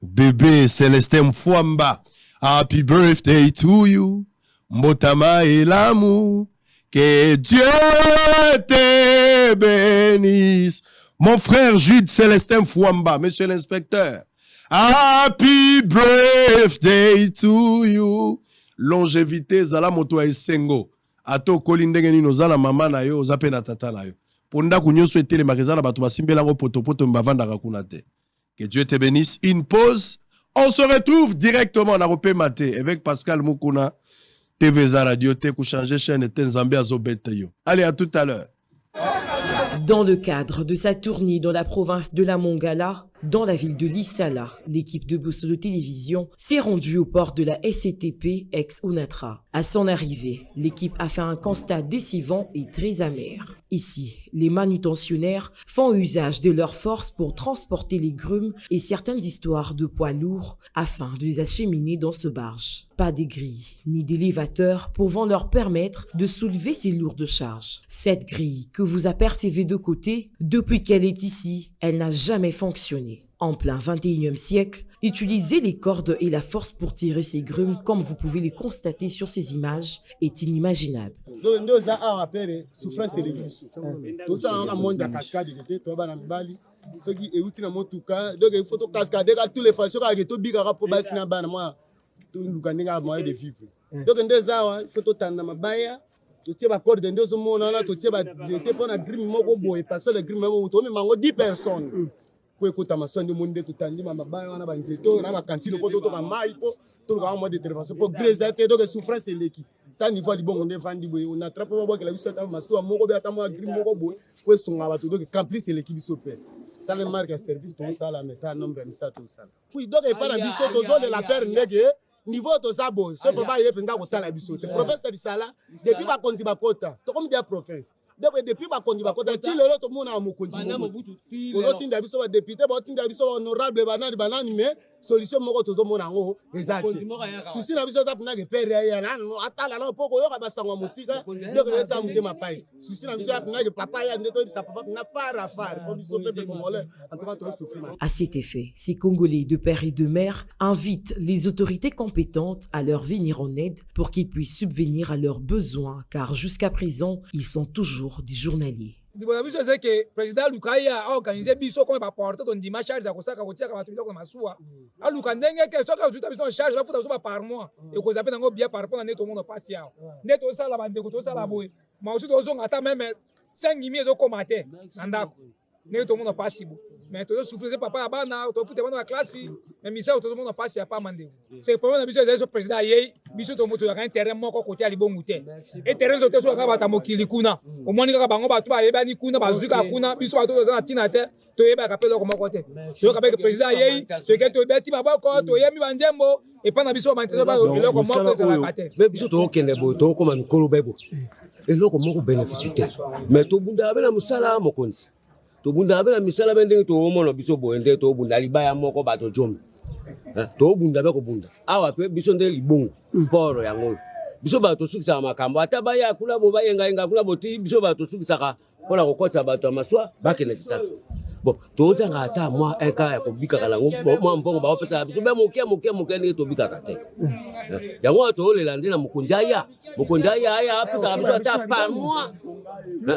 Bébé Célestin Mfouamba. Happy birthday to you. Mbotama et l'amour. Que Dieu te bénisse. Mon frère Jude Célestin Mfouamba, monsieur l'inspecteur. Happy birthday to you. Longévité zala moto esengo. Ato kolindenge ni nozala mama na yo, zape na tata na yo. Ponda kunyoso etele makezala batu basimbela ngo poto mbavanda kakuna te. Que Dieu te bénisse. Une pause. On se retrouve directement en Aropé Maté avec Pascal Mukuna. TV za radio te ku changer chaîne te Nzambe azobeta yo. Allez, à tout à l'heure. Dans le cadre de sa tournée dans la province de la Mongala, dans la ville de Lissala, l'équipe de Bosolo Télévision s'est rendue au port de la SCTP ex-Onatra. À son arrivée, l'équipe a fait un constat décevant et très amer. Ici, les manutentionnaires font usage de leur force pour transporter les grumes et certaines histoires de poids lourds afin de les acheminer dans ce barge. Pas de grilles ni d'élévateurs pouvant leur permettre de soulever ces lourdes charges. Cette grille que vous apercevez de côté, depuis qu'elle est ici, elle n'a jamais fonctionné. En plein 21e siècle, Utiliser les cordes et la force pour tirer ces grumes, comme vous pouvez les constater sur ces images, est inimaginable. totie ba corde ndio mona na totie ba jete pona grim moko boye parce que le grim moko to me mango 10 personnes ko ekota masondi monde tutandi mabaya wana banzeto na ba cantine ko to ka mai po to ka mo de intervention pour greza te donc souffrance eleki ta niveau libongo nde vandi boye on attrape mo boke la biso ta maso moko be ata mo grim moko boye ko songa ba to donc complice eleki biso pe ta le marque service to sala meta nombre misa to sala oui donc e para biso to zone la père ndege niveau to sabo so papa yepenga kotala biso te professeur Sala depuis ba konzi ba kota to comme dia province depuis ba konzi ba kota ti lelo to mona mo konzi mo ko tinda biso ba député ba tinda biso honorable banani mais solution moko to zo mona ngo exact susi na biso tap na ke pere ya na atala na poko yo ka basangwa musika donc le sa mutema pais susi na biso tap na ke papa ya ndeto sa papa na fara pour biso peuple congolais en tout cas to souffrir. À cet effet, ces Congolais de père et de mère invitent les autorités compétentes à leur venir en aide pour qu'ils puissent subvenir à leurs besoins, car jusqu'à présent, ils sont toujours des journaliers. C'est que le président Lukaya a organisé biso comme ba porter ton dimanche charge à kosaka kotia ka batuloko masuwa a Lukandenge que soka tuta biso charge ba futa so par mois et ko zape nango bien par rapport à neto mono passe ya neto sala bande ko to sala boy ma aussi to zonga ta même 5000 zo komate ndako neto mono passe bo mais to souffrir papa abana to futa bana classe mais misa to mono passe ya pas mande c'est le problème biso le président yei biso to moto ya terrain moko côté ali bongu te et terrain zo te so ka bata mokili kuna au moins ka bango ba to ba yeba ni kuna bazuka kuna biso ba to za tina te to yeba ka pelo ko moko te to ka be président yei to ke to beti ba ko to yemi banjembo et pas na biso ba nteso ba le ko moko za la kate mais biso to kende bo to ko man kolo bebo et loko moko bénéficie te mais to bunda bela musala mokonzi to bunda bela misala bende to mono biso bo ende to bunda libaya moko ba to jomi to bunda be ko bunda awa pe biso nde libongo poro yango biso ba to sukisa makambo ata ba ya kula bo ba yenga kula boti biso ba to sukisa ka pola ko kota ba to maswa ba kene sasa bon to zanga ata moi eka ya ko bika kala ngo mo mbongo ba opesa biso be moke ni to bika ka te yango to le lande na mukonja ya ya apesa biso ata par mois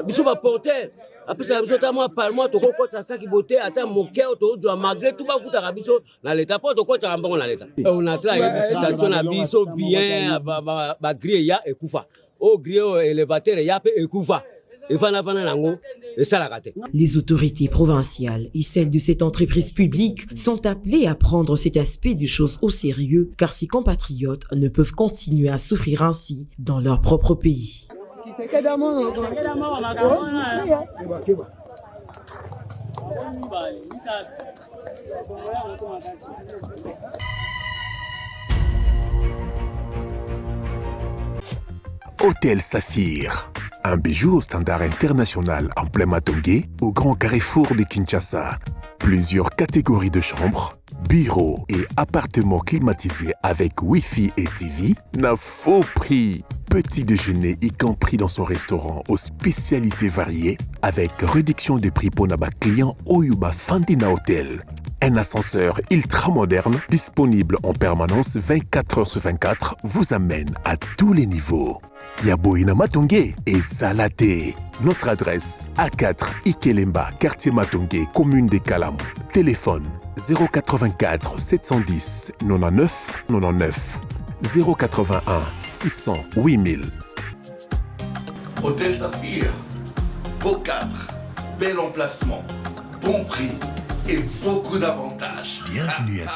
biso ba porter apesa biso ta mois par mois to ko kota saki bote ata moke to zo malgré tout ba futa ka biso na l'état po to kota mbongo na l'état on a travaillé situation na biso bien ba grille ya ekufa o grille élévateur ya pe ekufa. Les autorités provinciales et celles de cette entreprise publique sont appelées à prendre cet aspect des choses au sérieux, car ces compatriotes ne peuvent continuer à souffrir ainsi dans leur propre pays. Hôtel Saphir, un bijou au standard international en plein Matongé, au grand carrefour de Kinshasa. Plusieurs catégories de chambres, bureaux et appartements climatisés avec Wi-Fi et TV n'a faux prix. Petit déjeuner y compris dans son restaurant aux spécialités variées avec réduction des prix pour naba clients Oyuba Fandina Hotel. Un ascenseur ultra moderne disponible en permanence 24 heures sur 24 vous amène à tous les niveaux. Yaboina Matongé et Salaté. Notre adresse A4 Ikelemba, quartier Matongé, commune des Kalam. Téléphone 084 710 99 99 081 600 8000. Hôtel Saphir, beau cadre, bel emplacement, bon prix et beaucoup d'avantages. Bienvenue à